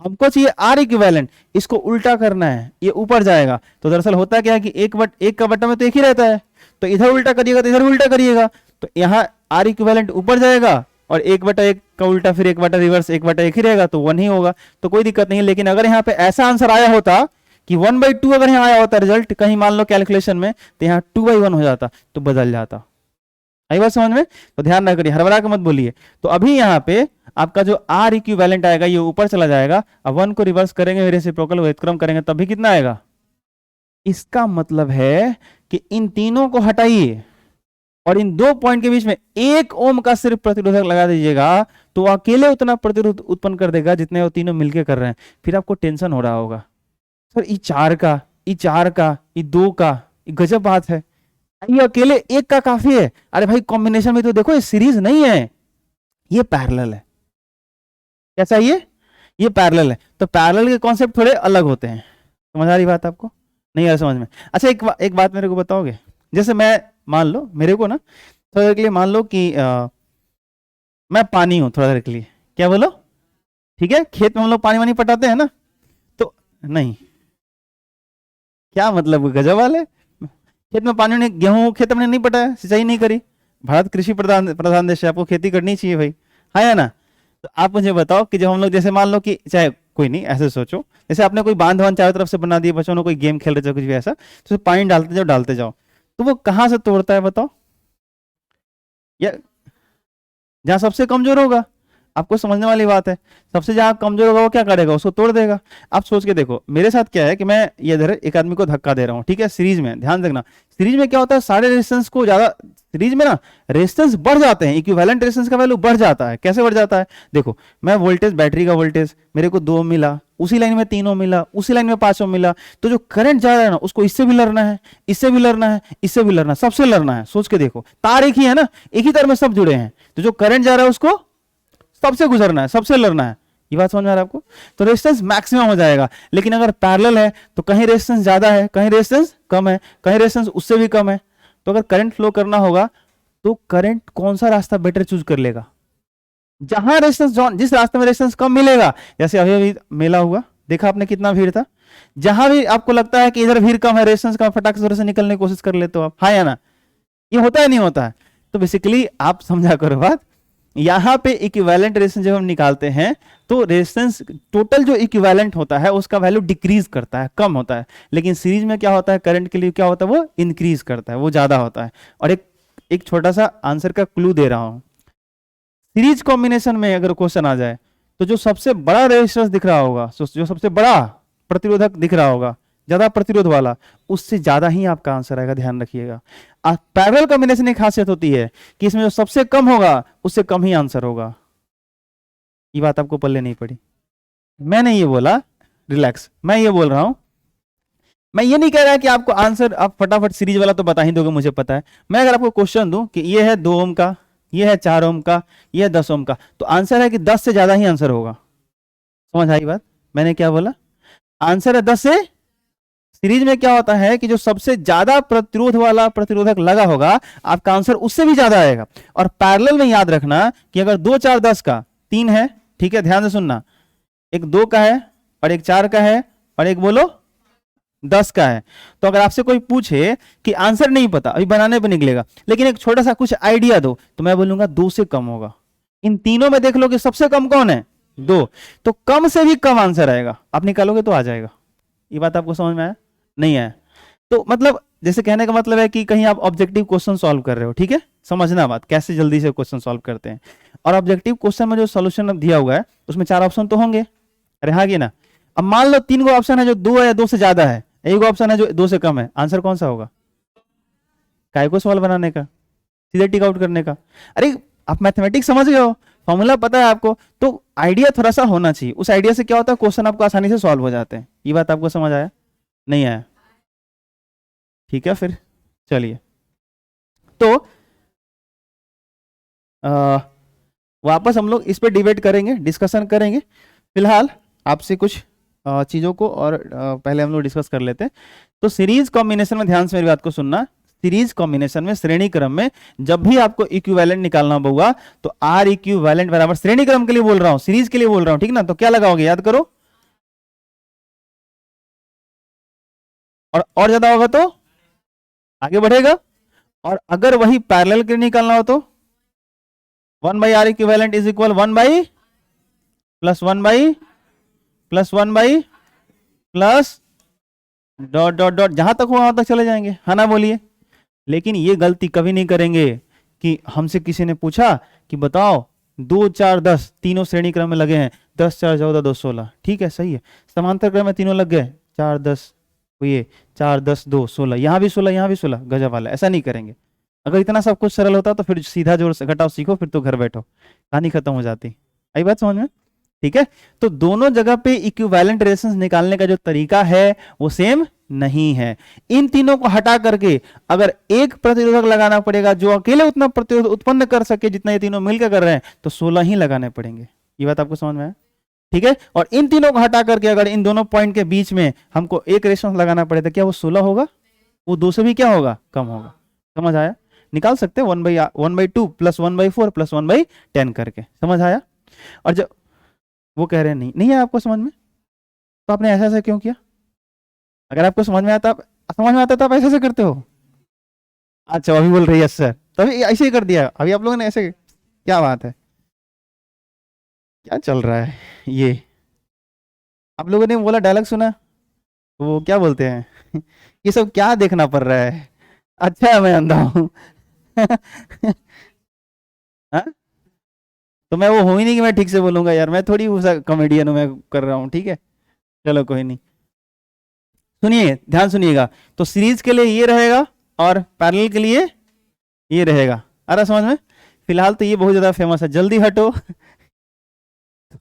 हमको चाहिए आर इक्विवेलेंट, इसको उल्टा करना है, ये ऊपर जाएगा। तो दरअसल होता क्या है कि एक का बटा में तो एक ही रहता है, तो इधर उल्टा करिएगा तो इधर उल्टा करिएगा, तो यहाँ आर इक्विवेलेंट ऊपर जाएगा और 1/1 का उल्टा फिर 1/, रिवर्स 1/1 ही रहेगा, तो 1 ही होगा, तो कोई दिक्कत नहीं है। लेकिन अगर यहाँ पे ऐसा आंसर आया होता कि 1/2 अगर यहाँ आया होता रिजल्ट कहीं मान लो कैलकुलेशन में, तो यहाँ 2/1 हो जाता, तो बदल जाता। आई बात समझ में? तो ध्यान ना करिए, हड़बड़ा के मत बोलिए। तो अभी यहाँ पे आपका जो आर इक्विवेलेंट आएगा ये ऊपर चला जाएगा, अब 1 को रिवर्स करेंगे, रेसिप्रोकल व्युत्क्रम करेंगे, तब भी कितना आएगा। इसका मतलब है कि इन तीनों को हटाइए और इन 2 पॉइंट के बीच में 1 ओम का सिर्फ प्रतिरोधक लगा दीजिएगा, तो अकेले उतना प्रतिरोध उत्पन्न कर देगा जितने वो तीनों मिलके कर रहे हैं। फिर आपको टेंशन हो रहा होगा, सर ई 4 का, ई 4 का, ई 2 का, ये गजब बात है, ये अकेले 1 का काफी है। अरे भाई कॉम्बिनेशन में तो देखो ये सीरीज नहीं है, ये पैरेलल है। कैसा ये पैरेलल है। तो पैरेलल के कॉन्सेप्ट थोड़े अलग होते हैं। समझ आ रही बात आपको? नहीं आ रहा समझ में? अच्छा एक बात मेरे को बताओगे, जैसे मैं मान लो मेरे को ना थोड़ा देर के लिए मान लो कि मैं पानी हूं थोड़ा देर के लिए, क्या बोलो? ठीक है, खेत में हम लोग पानी वानी पटाते हैं ना, तो नहीं, क्या मतलब गजब वाले, खेत में पानी नहीं, गेहूं खेत में नहीं पटाया, सिंचाई नहीं करी। भारत कृषि प्रधान देश है, आपको खेती करनी चाहिए भाई, हाँ या ना? तो आप मुझे बताओ कि जब हम लोग जैसे मान लो कि चाहे कोई नहीं, ऐसे सोचो जैसे आपने कोई बांध वांध चारों तरफ से बना दिया, बच्चों ने कोई गेम खेल रहे थे कुछ भी ऐसा, तो पानी डालते जाओ, तो वो कहां से तोड़ता है बताओ? या जहां सबसे कमजोर होगा, आपको समझने वाली बात है, सबसे जहां कमजोर होगा वो क्या करेगा, उसको तोड़ देगा। आप सोच के देखो मेरे साथ क्या है कि मैं ये इधर एक आदमी को धक्का दे रहा हूँ, ठीक है, सीरीज में, ध्यान रखना, सीरीज में क्या होता है, सारे रेजिस्टेंस को ज्यादा, सीरीज में ना रेजिस्टेंस बढ़ जाते हैं, इक्विवेलेंट रेजिस्टेंस का वैल्यू बढ़ जाता है। कैसे बढ़ जाता है? देखो मैं वोल्टेज, बैटरी का वोल्टेज मेरे को 2 मिला, उसी लाइन में 3 मिला, उसी लाइन में 5 मिला, तो जो करंट जा रहा है ना उसको इससे भी लड़ना है, इससे भी लड़ना है, इससे भी लड़ना है, सबसे लड़ना है। सोच के देखो, तार एक ही है ना, एक ही तार में सब जुड़े हैं, तो जो करंट जा रहा है उसको सबसे गुजरना है, सबसे लड़ना है। ये बात समझ में आ रहा है आपको? तो रेजिस्टेंस मैक्सिमम हो जाएगा। लेकिन अगर पैरेलल है तो कहीं रेजिस्टेंस ज्यादा है, कहीं रेजिस्टेंस कम है, कहीं रेजिस्टेंस उससे भी कम है। तो अगर करंट फ्लो करना होगा तो करंट कौन सा रास्ता बेटर चूज कर लेगा? जहां रेजिस्टेंस, जिस रास्ते में रेजिस्टेंस कम मिलेगा, जैसे अभी अभी मेला हुआ, देखा आपने कितना भीड़ था, जहां भी आपको लगता है कि इधर भीड़ कम है, रेजिस्टेंस कम, फटाक से निकलने की कोशिश कर लेते हो आप, हाँ या ना? ये होता है नहीं होता है? तो बेसिकली आप समझा करो बात, यहां पे इक्विवेलेंट रेजिस्टेंस जब हम निकालते हैं तो रेजिस्टेंस टोटल जो इक्विवेलेंट होता है उसका वैल्यू डिक्रीज करता है, कम होता है। लेकिन सीरीज में क्या होता है, करंट के लिए क्या होता है, वो इंक्रीज करता है, वो ज्यादा होता है। और एक छोटा सा आंसर का क्लू दे रहा हूं, सीरीज कॉम्बिनेशन में अगर क्वेश्चन आ जाए तो जो सबसे बड़ा रेजिस्टेंस दिख रहा होगा, जो सबसे बड़ा प्रतिरोधक दिख रहा होगा, ज्यादा प्रतिरोध वाला, उससे ज्यादा ही आपका आंसर आएगा, ध्यान रखिएगा। पैरेलल कॉम्बिनेशन की खासियत होती है कि इसमें जो सबसे कम होगा उससे कम ही आंसर होगा। ये बात आपको पल्ले नहीं पड़ी, मैंने ये बोला, रिलैक्स, मैं ये बोल रहा हूं, मैं ये नहीं कह रहा कि आपको आंसर आप फटाफट सीरीज वाला तो बता ही दोगे, मुझे पता है। मैं अगर आपको क्वेश्चन दूं कि ये है 2 ओम का, ये है 4 ओम का, ये है 10 ओम का, तो आंसर है कि 10 से ज्यादा ही आंसर होगा। समझ आई बात? मैंने क्या बोला? आंसर है 10 से। सीरीज में क्या होता है कि जो सबसे ज्यादा प्रतिरोध वाला प्रतिरोधक लगा होगा आपका आंसर उससे भी ज्यादा आएगा। और पैरेलल में याद रखना कि अगर 2 4 10 का 3 है, ठीक है, ध्यान से सुनना, एक 2 का है और एक 4 का है और एक बोलो 10 का है, तो अगर आपसे कोई पूछे कि आंसर नहीं पता, अभी बनाने पे निकलेगा, लेकिन एक छोटा सा कुछ आइडिया दो, तो मैं बोलूंगा 2 से कम होगा। इन तीनों में देख लो कि सबसे कम कौन है, 2, तो कम से भी कम आंसर आएगा, आप निकालोगे तो आ जाएगा। ये बात आपको समझ में आया? नहीं आया? तो मतलब जैसे कहने का मतलब है कि कहीं आप ऑब्जेक्टिव क्वेश्चन सॉल्व कर रहे हो, ठीक है, समझना बात कैसे जल्दी से क्वेश्चन सॉल्व करते हैं। और ऑब्जेक्टिव क्वेश्चन में जो सोल्यूशन दिया हुआ है उसमें 4 ऑप्शन तो होंगे, अरे हाँ कि ना? अब मान लो 3 गो ऑप्शन है जो 2 है या 2 से ज्यादा है, एक ऑप्शन है जो 2 से कम है, आंसर कौन सा होगा? काय को सवाल बनाने का, सीधे टिक आउट करने का? अरे आप मैथमेटिक्स समझ गए हो, फॉर्मूला पता है आपको, तो आइडिया थोड़ा सा होना चाहिए, उस आइडिया से क्या होता है क्वेश्चन आपको आसानी से सॉल्व हो जाते हैं। ये बात आपको समझ आया? नहीं आया? ठीक है, फिर चलिए, तो वापस हम लोग इस पे डिबेट करेंगे, डिस्कशन करेंगे। फिलहाल आपसे कुछ चीजों को और पहले हम लोग डिस्कस कर लेते हैं। तो सीरीज कॉम्बिनेशन में ध्यान से मेरी बात को सुनना, सीरीज कॉम्बिनेशन में श्रेणी क्रम में जब भी आपको इक्विवेलेंट निकालना होगा तो आर इक्विवेलेंट बराबर, श्रेणी क्रम के लिए बोल रहा हूं, सीरीज के लिए बोल रहा हूं, ठीक ना? तो क्या लगाओगे, याद करो, और ज्यादा होगा तो आगे बढ़ेगा, और अगर वही पैरेलल के लिए निकालना हो तो 1/R is equal 1 by plus 1 by plus 1 by plus dot dot dot, जहां तक हो वहां तक चले जाएंगे, है ना, बोलिए। लेकिन ये गलती कभी नहीं करेंगे कि हमसे किसी ने पूछा कि बताओ 2 4 10 तीनों श्रेणी क्रम में लगे हैं, 10 4 14 2 16, ठीक है, सही है, समांतर क्रम में तीनों लग गए, 4 10 ये 4 10 2 16, यहाँ भी 16 यहाँ भी 16, गजब वाला, ऐसा नहीं करेंगे। अगर इतना सब कुछ सरल होता तो फिर सीधा जोड़ घटाव सीखो, फिर तो घर बैठो, कहानी खत्म हो जाती। आई बात समझ में? ठीक है, तो दोनों जगह पे इक्विवेलेंट रेशंस निकालने का जो तरीका है वो सेम नहीं है। इन तीनों को हटा करके अगर एक प्रतिरोधक लगाना पड़ेगा जो अकेले उतना प्रतिरोध उत्पन्न कर सके जितना ये तीनों मिलकर कर रहे हैं, तो 16 ही लगाने पड़ेंगे। ये बात आपको समझ में आया? ठीक है, और इन तीनों को हटा करके अगर इन दोनों पॉइंट के बीच में हमको एक रेशंस लगाना पड़े तो क्या वो 16 होगा? वो 2 से भी क्या होगा? कम होगा। समझ आया? निकाल सकते हैं 1/2 प्लस 1/4 प्लस 1/10 करके। समझ आया? और जब वो कह रहे हैं नहीं है आपको समझ में, तो आपने ऐसा ऐसा क्यों किया? अगर आपको समझ में आता तो आप ऐसे ऐसे करते हो। अच्छा, अभी बोल रही है सर, तभी ऐसे ही कर दिया अभी आप लोगों ने ऐसे, क्या बात है, क्या चल रहा है ये? आप लोगों ने बोला डायलॉग सुना, वो क्या बोलते हैं ये सब क्या देखना पड़ रहा है, अच्छा है मैं अंधा हूं हाँ? तो मैं वो हूं ही नहीं कि मैं ठीक से बोलूंगा यार, मैं थोड़ी कॉमेडियन हूं, मैं कर रहा हूँ, ठीक है, चलो कोई नहीं। सुनिए, ध्यान सुनिएगा, तो सीरीज के लिए ये रहेगा और पैरेलल के लिए ये रहेगा। आ रहा समझ में? फिलहाल तो ये बहुत ज्यादा फेमस है, जल्दी हटो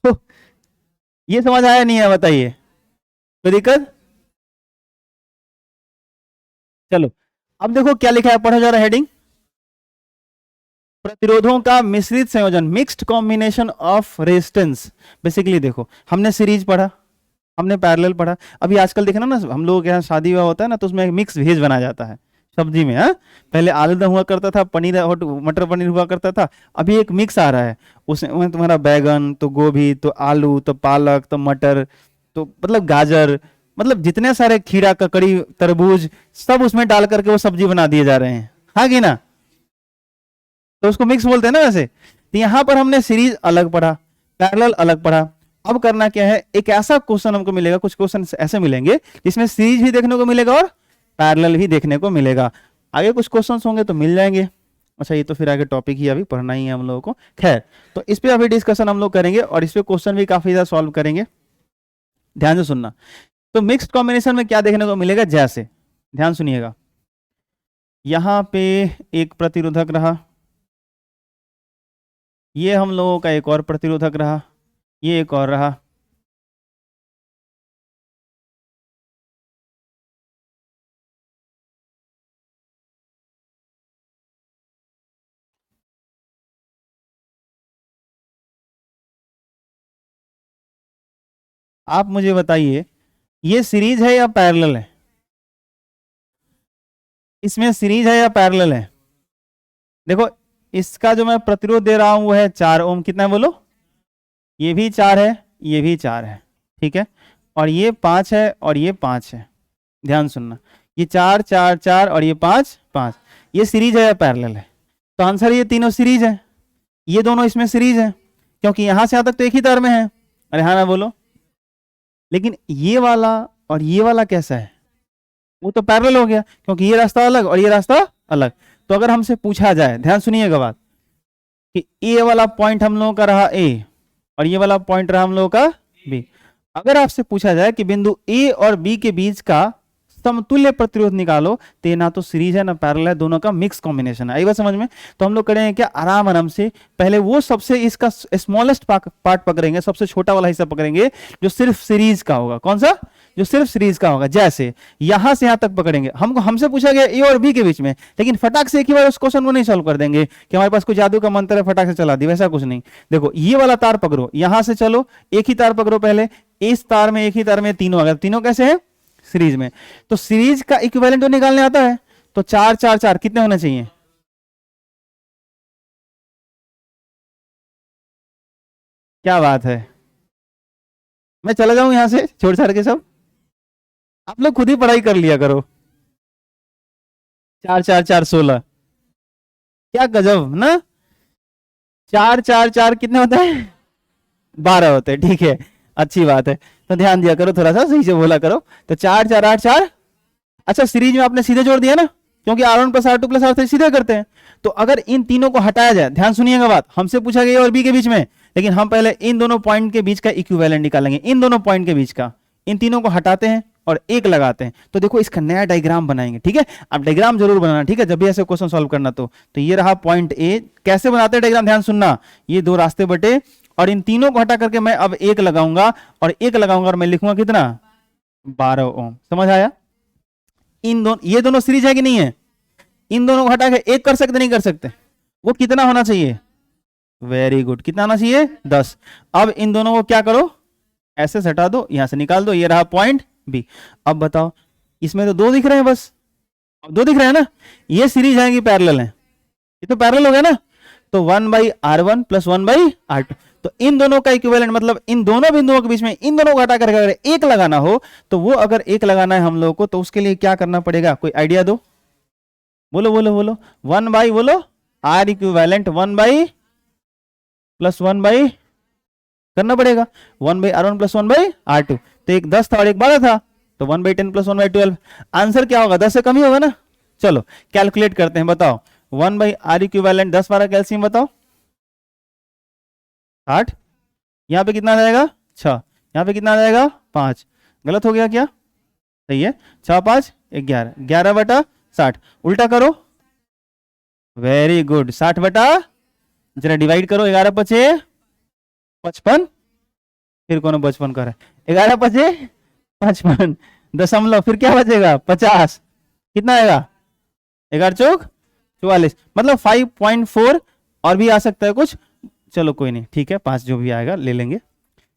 तो ये समझ आया नहीं है बताइए, कोई दिक्कत? चलो अब देखो क्या लिखा है, पढ़ा जा रहा है हेडिंग, प्रतिरोधों का मिश्रित संयोजन, mixed combination of resistance. Basically देखो, हमने सीरीज पढ़ा, हमने पैरेलल पढ़ा, अभी आजकल देखना ना हम लोगों के यहाँ शादी विवाह होता है ना, तो उसमें मिक्स वेज बनाया जाता है सब्जी में। हाँ, पहले आलू दम हुआ करता था, पनीर मटर पनीर हुआ करता था, अभी एक मिक्स आ रहा है, उसमें तुम्हारा बैगन तो गोभी तो आलू तो पालक तो मटर तो मतलब गाजर, मतलब जितने सारे खीरा ककड़ी तरबूज सब उसमें डाल करके वो सब्जी बना दिए जा रहे हैं, हाँ कि ना? तो उसको मिक्स बोलते हैं ना वैसे। तो यहाँ पर हमने सीरीज अलग पढ़ा, पैरेलल अलग पढ़ा। अब करना क्या है, एक ऐसा क्वेश्चन हमको मिलेगा, कुछ क्वेश्चन ऐसे मिलेंगे जिसमें सीरीज भी देखने को मिलेगा और पैरेलल भी देखने को मिलेगा। आगे कुछ क्वेश्चंस होंगे तो मिल जाएंगे। अच्छा, ये तो फिर आगे टॉपिक ही अभी पढ़ना ही है हम लोगों को। खैर, तो इस पे अभी डिस्कशन हम लोग करेंगे और इस पे क्वेश्चन भी काफी ज्यादा सॉल्व करेंगे। ध्यान से सुनना। तो मिक्स्ड कॉम्बिनेशन में क्या देखने को मिलेगा, जैसे ध्यान सुनिएगा, यहां पे एक प्रतिरोधक रहा, ये हम लोगों का एक और प्रतिरोधक रहा, ये एक और रहा, आप मुझे बताइए ये सीरीज है या पैरेलल है? इसमें सीरीज है या पैरेलल है? देखो, इसका जो मैं प्रतिरोध दे रहा हूं वो है 4 ओम, कितना है बोलो? ये भी 4 है, ये भी 4 है, ठीक है, और ये 5 है और ये 5 है। ध्यान सुनना, ये 4 4 4 और ये 5 5, ये सीरीज है या पैरेलल है? तो आंसर ये तीनों सीरीज है, ये दोनों इसमें सीरीज है, क्योंकि यहां से यहां तक तो एक ही तार में है। अरे हाँ ना बोलो। लेकिन ये वाला और ये वाला कैसा है? वो तो पैरेलल हो गया, क्योंकि ये रास्ता अलग और ये रास्ता अलग। तो अगर हमसे पूछा जाए, ध्यान सुनिएगा बात, कि ए वाला पॉइंट हम लोगों का रहा ए और ये वाला पॉइंट रहा हम लोगों का बी, अगर आपसे पूछा जाए कि बिंदु ए और बी के बीच का समतुल्य प्रतिरोध निकालो, तो ये ना तो सीरीज है ना पैरेलल है, दोनों का मिक्स कॉम्बिनेशन है। आई बात समझ में? तो हम लोग करेंगे क्या, आराम आराम से पहले वो सबसे इसका स्मॉलेस्ट पार्ट पकड़ेंगे, सबसे छोटा वाला हिस्सा पकड़ेंगे जो सिर्फ सीरीज का होगा। कौन सा? जो सिर्फ सीरीज का होगा। जैसे यहां से यहां तक पकड़ेंगे, हमसे पूछा गया ए और बी के बीच में, लेकिन फटाक से एक ही बार उस क्वेश्चन को नहीं सॉल्व कर देंगे कि हमारे पास कोई जादू का मंत्र है फटाक से चला दी, वैसा कुछ नहीं। देखो, ये वाला तार पकड़ो, यहां से चलो, एक ही तार पकड़ो पहले, इस तार में एक ही तार में तीनों, अगर तीनों कैसे है सीरीज में, तो सीरीज का इक्विवेलेंट तो निकालने आता है, तो 4 4 4 कितने होने चाहिए? क्या बात है, मैं चला जाऊं यहां से छोड़ छाड़ के सब? आप लोग खुद ही पढ़ाई कर लिया करो। 4 4 4 16, क्या गजब ना। चार चार चार कितने होते हैं? 12 होते हैं, ठीक है, अच्छी बात है। तो ध्यान दिया करो, थोड़ा सा सही से बोला करो। तो 4 4 8 4। अच्छा, सीरीज में आपने सीधे जोड़ दिया ना, क्योंकि R1 plus R2 plus R3 सीधे करते हैं। तो अगर इन तीनों को हटाया जाए, ध्यान सुनिएगा बात, हमसे पूछा गया और बी के बीच में, लेकिन हम पहले इन दोनों पॉइंट के बीच का इक्विवेलेंट निकालेंगे। इन दोनों पॉइंट के बीच का, इन तीनों को हटाते हैं और एक लगाते हैं। तो देखो इसका नया डायग्राम बनाएंगे, ठीक है। आप डायग्राम जरूर बनाना, ठीक है, जब भी ऐसे क्वेश्चन सॉल्व करना। तो ये रहा पॉइंट ए। कैसे बनाते हैं डायग्राम, ध्यान सुनना। ये दो रास्ते बटे और इन तीनों को हटा करके मैं अब एक लगाऊंगा और एक लगाऊंगा और मैं लिखूंगा कितना? 12 ओम। समझ आया? इन दोनों, ये दोनों सीरीज है कि नहीं है? इन दोनों को हटा के एक कर सकते, नहीं कर सकते? वो कितना होना चाहिए? वेरी गुड, कितना होना चाहिए? 10। अब इन दोनों को क्या करो, ऐसे हटा दो, यहां से निकाल दो। ये रहा पॉइंट बी। अब बताओ, इसमें तो दो दिख रहे हैं बस, अब दो दिख रहे हैं ना। ये सीरीज है कि पैरेलल है? ये तो पैरेलल हो गया ना। तो 1/R1 प्लस 1/R2। तो इन दोनों का इक्विवेलेंट, मतलब इन दोनों बिंदुओं के बीच में इन दोनों को हटा करके अगर एक लगाना हो, तो वो अगर एक लगाना है हम लोग को, तो उसके लिए क्या करना पड़ेगा? कोई आइडिया दो, बोलो बोलो बोलो। 1 बोलो R इक्विवेलेंट 1 प्लस 1 करना पड़ेगा। 1/R1 plus 1/R2। तो एक 10 था और एक 12 था, तो 1/10 प्लस 1/12। आंसर क्या होगा? 10 से कम ही होगा ना। चलो कैलकुलेट करते हैं, बताओ। 1/R इक्विवेलेंट 10 12 कैल्सियम बताओ। 60। यहाँ पे कितना आ जाएगा? 6। यहाँ पे कितना आ जाएगा? 5। गलत हो गया क्या? सही है। 6 5 11, 11/60। उल्टा करो, वेरी गुड। 60 जरा डिवाइड करो, 11 पचे 55, फिर कौन 55 कर रहा है? 11 पचे 55 दशमलव, फिर क्या बचेगा? 50। कितना आएगा? 11 चौक 44, मतलब 5.4। और भी आ सकता है कुछ, चलो कोई नहीं, ठीक है, 5 जो भी आएगा ले लेंगे।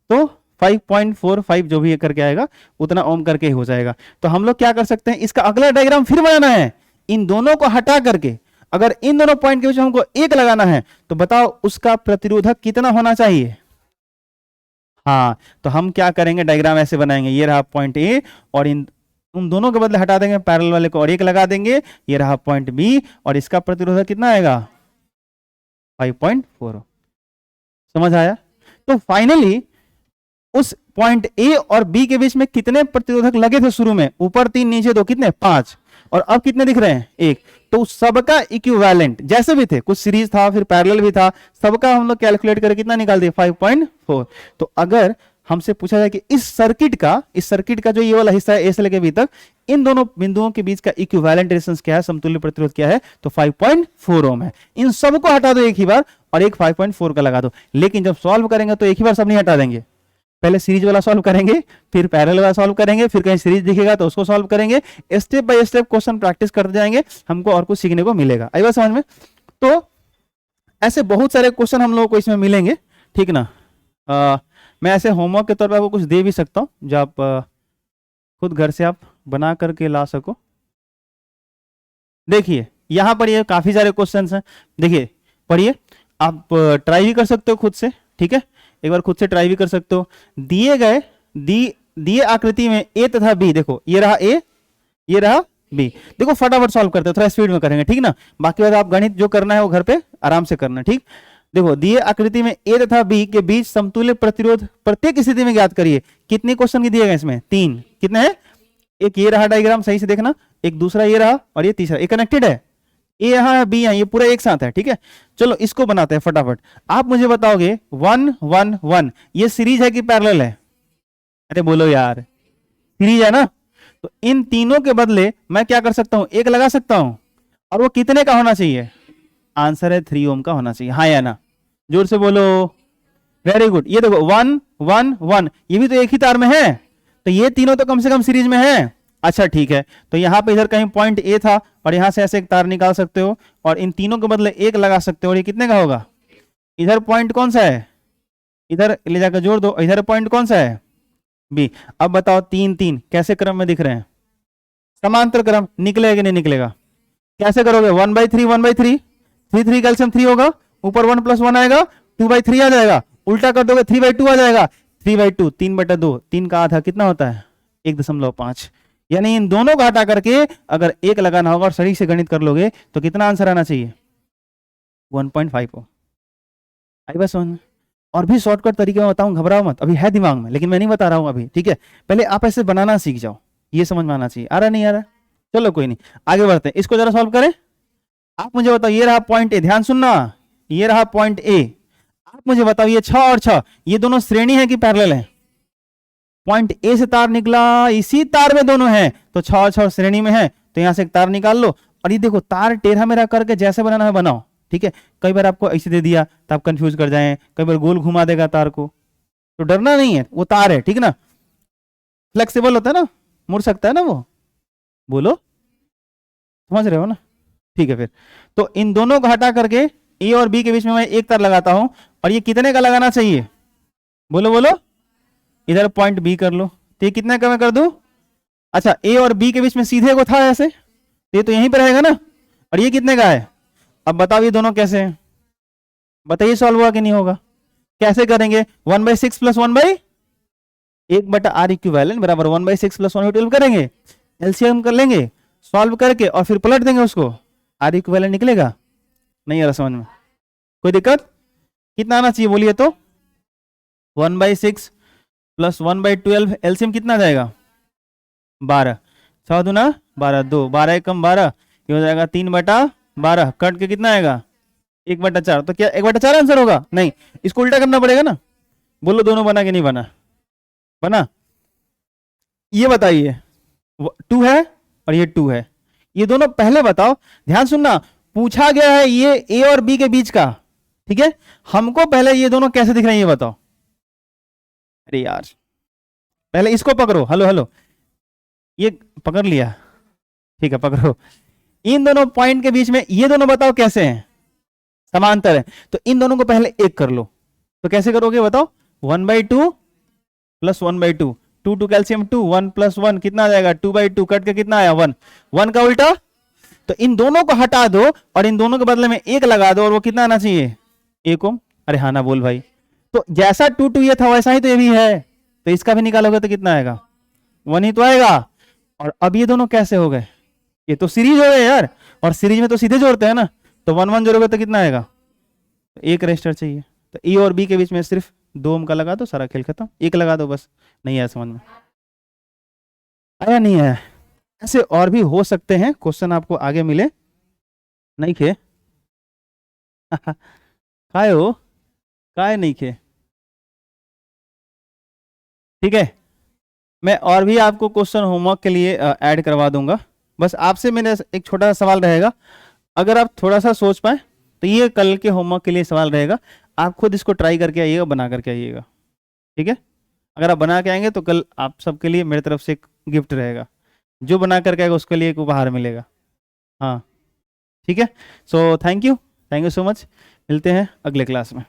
तो 5.45 जो भी करके आएगा उतना ओम करके हो जाएगा। तो हम लोग क्या कर सकते हैं, इसका अगला डायग्राम फिर बनाना है। इन दोनों को हटा करके अगर इन दोनों पॉइंट के बीच में हमको एक लगाना है, तो बताओ उसका प्रतिरोधक कितना होना चाहिए? हाँ, तो हम क्या करेंगे, डायग्राम ऐसे बनाएंगे। ये रहा पॉइंट ए और इन उन दोनों के बदले हटा देंगे पैरेलल वाले को और एक लगा देंगे। ये रहा पॉइंट बी और इसका प्रतिरोधक कितना आएगा? 5.4। समझ आया? तो फाइनली उस पॉइंट ए और बी के बीच में कितने प्रतिरोधक लगे थे शुरू में? ऊपर 3 नीचे 2, कितने? 5। और अब कितने दिख रहे हैं? 1। तो सबका इक्विवेलेंट जैसे भी थे, कुछ सीरीज था फिर पैरेलल भी था, सबका हम लोग कैलकुलेट करके कितना निकाल दिए? 5.4। तो अगर हमसे पूछा जाए कि इस सर्किट का जो ये वाला हिस्सा है ए से लेकर बी तक, इन दोनों बिंदुओं के बीच का इक्विवेलेंट रेजिस्टेंस क्या है, समतुल्य प्रतिरोध क्या है, तो 5.4 ओम है। इन सबको हटा दो एक ही बार और एक 5.4 का लगा दो। लेकिन जब सॉल्व करेंगे तो एक ही बार सब नहीं हटा देंगे, पहले सीरीज वाला सॉल्व करेंगे, फिर पैरेलल वाला सॉल्व करेंगे, फिर कहीं सीरीज दिखेगा तो उसको सॉल्व करेंगे। Step by step question practice करते जाएंगे, हमको और कुछ सीखने को मिलेगा। आई बात समझ में? तो ऐसे बहुत सारे क्वेश्चन हम लोगों को इसमें मिलेंगे, ठीक ना। मैं ऐसे होमवर्क के तौर पर आपको कुछ दे भी सकता हूँ, जो आप खुद घर से आप बना करके ला सको। देखिए यहाँ पर ये काफी सारे क्वेश्चन हैं, देखिए पढ़िए, आप ट्राई भी कर सकते हो खुद से, ठीक है, एक बार खुद से ट्राई भी कर सकते हो। दिए गए दिए आकृति में ए तथा बी, देखो ये रहा ए, ये रहा बी। देखो फटाफट सॉल्व करते हैं, थोड़ा स्पीड में करेंगे, ठीक ना। बाकी बात आप गणित जो करना है वो घर पे आराम से करना, ठीक। देखो दिए आकृति में ए तथा बी के बीच समतुल्य प्रतिरोध प्रत्येक स्थिति में ज्ञात करिए। कितने क्वेश्चन की दिए गए इसमें? 3। कितने हैं? एक ये रहा डायग्राम, सही से देखना, एक दूसरा ये रहा और ये तीसरा, ये कनेक्टेड है, ए यहाँ है बी यहाँ, ये पूरा एक साथ है, ठीक है। चलो इसको बनाते हैं फटाफट। आप मुझे बताओगे 1 1 1 ये सीरीज है कि पैरेलल है? अरे बोलो यार, सीरीज है ना। तो इन तीनों के बदले मैं क्या कर सकता हूं? एक लगा सकता हूं। और वो कितने का होना चाहिए? आंसर है 3 ओम का होना चाहिए, हाँ या ना? जोर से बोलो। Very good. ये देखो 1 1 1 ये भी तो एक ही तार में है, तो ये तीनों तो कम से कम सीरीज में है। अच्छा ठीक है, तो यहां पे इधर कहीं पॉइंट ए था और यहां से ऐसे एक तार निकाल सकते हो और इन तीनों के बदले एक लगा सकते हो। और ये कितने का होगा? इधर पॉइंट कौन सा है? इधर ले जाकर जोड़ दो। इधर पॉइंट कौन सा है? बी। अब बताओ 3 3 कैसे क्रम में दिख रहे हैं? समांतर क्रम। निकलेगा कि नहीं निकलेगा? कैसे करोगे? 1/3 1/3, 3 3 कैल्सियम 3 होगा, ऊपर 1 + 1 आएगा, 2/3 आ जाएगा, उल्टा कर दोगे 3/2 आ जाएगा, 3/2 3/2, 3 का आधा कितना होता है? 1.5। यानी इन दोनों का हटा करके अगर एक लगाना होगा और सही से गणित कर लोगे तो कितना आंसर आना चाहिए? 1.5। आई बात समझ में? और भी शॉर्टकट तरीके में बताऊं, घबराओ मत, अभी है दिमाग में लेकिन मैं नहीं बता रहा हूं अभी, ठीक है? पहले आप ऐसे बनाना सीख जाओ, ये समझ में आना चाहिए। आ रहा नहीं आ रहा? चलो कोई नहीं, आगे बढ़ते हैं, इसको जरा सॉल्व करें। आप मुझे बताओ, ये रहा पॉइंट ए, ध्यान सुनना, ये रहा पॉइंट ए। आप मुझे बताओ, ये 6 और 6 ये दोनों श्रेणी है कि पैरेलल है? पॉइंट ए से तार निकला, इसी तार में दोनों हैं, तो 6 और 6 श्रेणी में है, तो यहां से एक तार निकाल लो। और ये देखो, तार टेढ़ा मेढ़ा करके जैसे बनाना है बनाओ, ठीक है? कई बार आपको ऐसे दे दिया तो आप कंफ्यूज कर जाएं, कई बार गोल घुमा देगा तार को, तो डरना नहीं है, वो तार है, ठीक ना? फ्लेक्सिबल होता है ना, मुड़ सकता है ना वो, बोलो समझ रहे हो ना? ठीक है, फिर तो इन दोनों को हटा करके ए और बी के बीच में मैं एक तार लगाता हूं, और ये कितने का लगाना चाहिए? बोलो बोलो, इधर पॉइंट बी कर लो, तो ये कितने का मैं कर दूं? अच्छा, ए और बी के बीच में सीधे को था ऐसे, ये तो यहीं पर रहेगा ना, और ये कितने का है? अब बताओ ये दोनों कैसे हैं, बताइए, सॉल्व होगा कि नहीं होगा? कैसे करेंगे? 1/6 प्लस 1/1/आर इक्विवेलेंट बराबर 1/6 प्लस 1/12 करेंगे, एलसीएम कर लेंगे, सॉल्व करके और फिर पलट देंगे उसको, आर इक्विवेलेंट निकलेगा। नहीं आ रहा समझ में? कोई दिक्कत? कितना आना चाहिए बोलिए तो? 1/6 प्लस 1/12, एलसीएम कितना जाएगा? 12, 6 दूना 12, 2, 12 कम 12, ये हो जाएगा 3/12, कट के कितना आएगा? 1/4। तो क्या 1/4 आंसर होगा? नहीं, इसको उल्टा करना पड़ेगा ना। बोलो दोनों बना कि नहीं बना? बना। ये बताइए, 2 है और ये 2 है, ये दोनों पहले बताओ, ध्यान सुनना, पूछा गया है ये ए और बी के बीच का, ठीक है? हमको पहले ये दोनों कैसे दिख रहे हैं ये बताओ। अरे यार, पहले इसको पकड़ो, हेलो हेलो, ये पकड़ लिया, ठीक है, पकड़ो। इन दोनों पॉइंट के बीच में ये दोनों बताओ कैसे हैं? समांतर है, तो इन दोनों को पहले एक कर लो। तो कैसे करोगे बताओ? 1/2 प्लस 1/2, 2 कैल्शियम 2, 1 प्लस 1 कितना आ जाएगा? 2/2, कट के कितना आया? 1, 1 का उल्टा, तो इन दोनों को हटा दो और इन दोनों के बदले में एक लगा दो, और वो कितना आना चाहिए? 1 ओम। अरे हाँ ना बोल भाई, तो जैसा 2 ये था वैसा ही तो ये भी है, तो इसका भी निकालोगे तो कितना आएगा? 1 ही तो आएगा। और अब ये दोनों कैसे हो गए? ये तो सीरीज हो गए यार, और सीरीज में तो सीधे जोड़ते हैं ना, तो 1 1 जोड़ोगे तो कितना आएगा? तो एक रेजिस्टर चाहिए, तो ए और बी के बीच में सिर्फ 2 ओम का लगा दो, सारा खेल खत्म। एक लगा दो बस। नहीं आया समझ में? आया नहीं आया? ऐसे और भी हो सकते हैं क्वेश्चन, आपको आगे मिले नहीं खे काय हो, काय नहीं खे, ठीक है? मैं और भी आपको क्वेश्चन होमवर्क के लिए ऐड करवा दूंगा। बस आपसे मेरा एक छोटा सा सवाल रहेगा, अगर आप थोड़ा सा सोच पाए तो ये कल के होमवर्क के लिए सवाल रहेगा, आप खुद इसको ट्राई करके आइएगा, बना करके आइएगा, ठीक है? अगर आप बना के आएंगे तो कल आप सबके लिए मेरी तरफ से एक गिफ्ट रहेगा, जो बना करके आएगा उसके लिए एक उपहार मिलेगा। हाँ ठीक है, so thank you so much, मिलते हैं अगले क्लास में।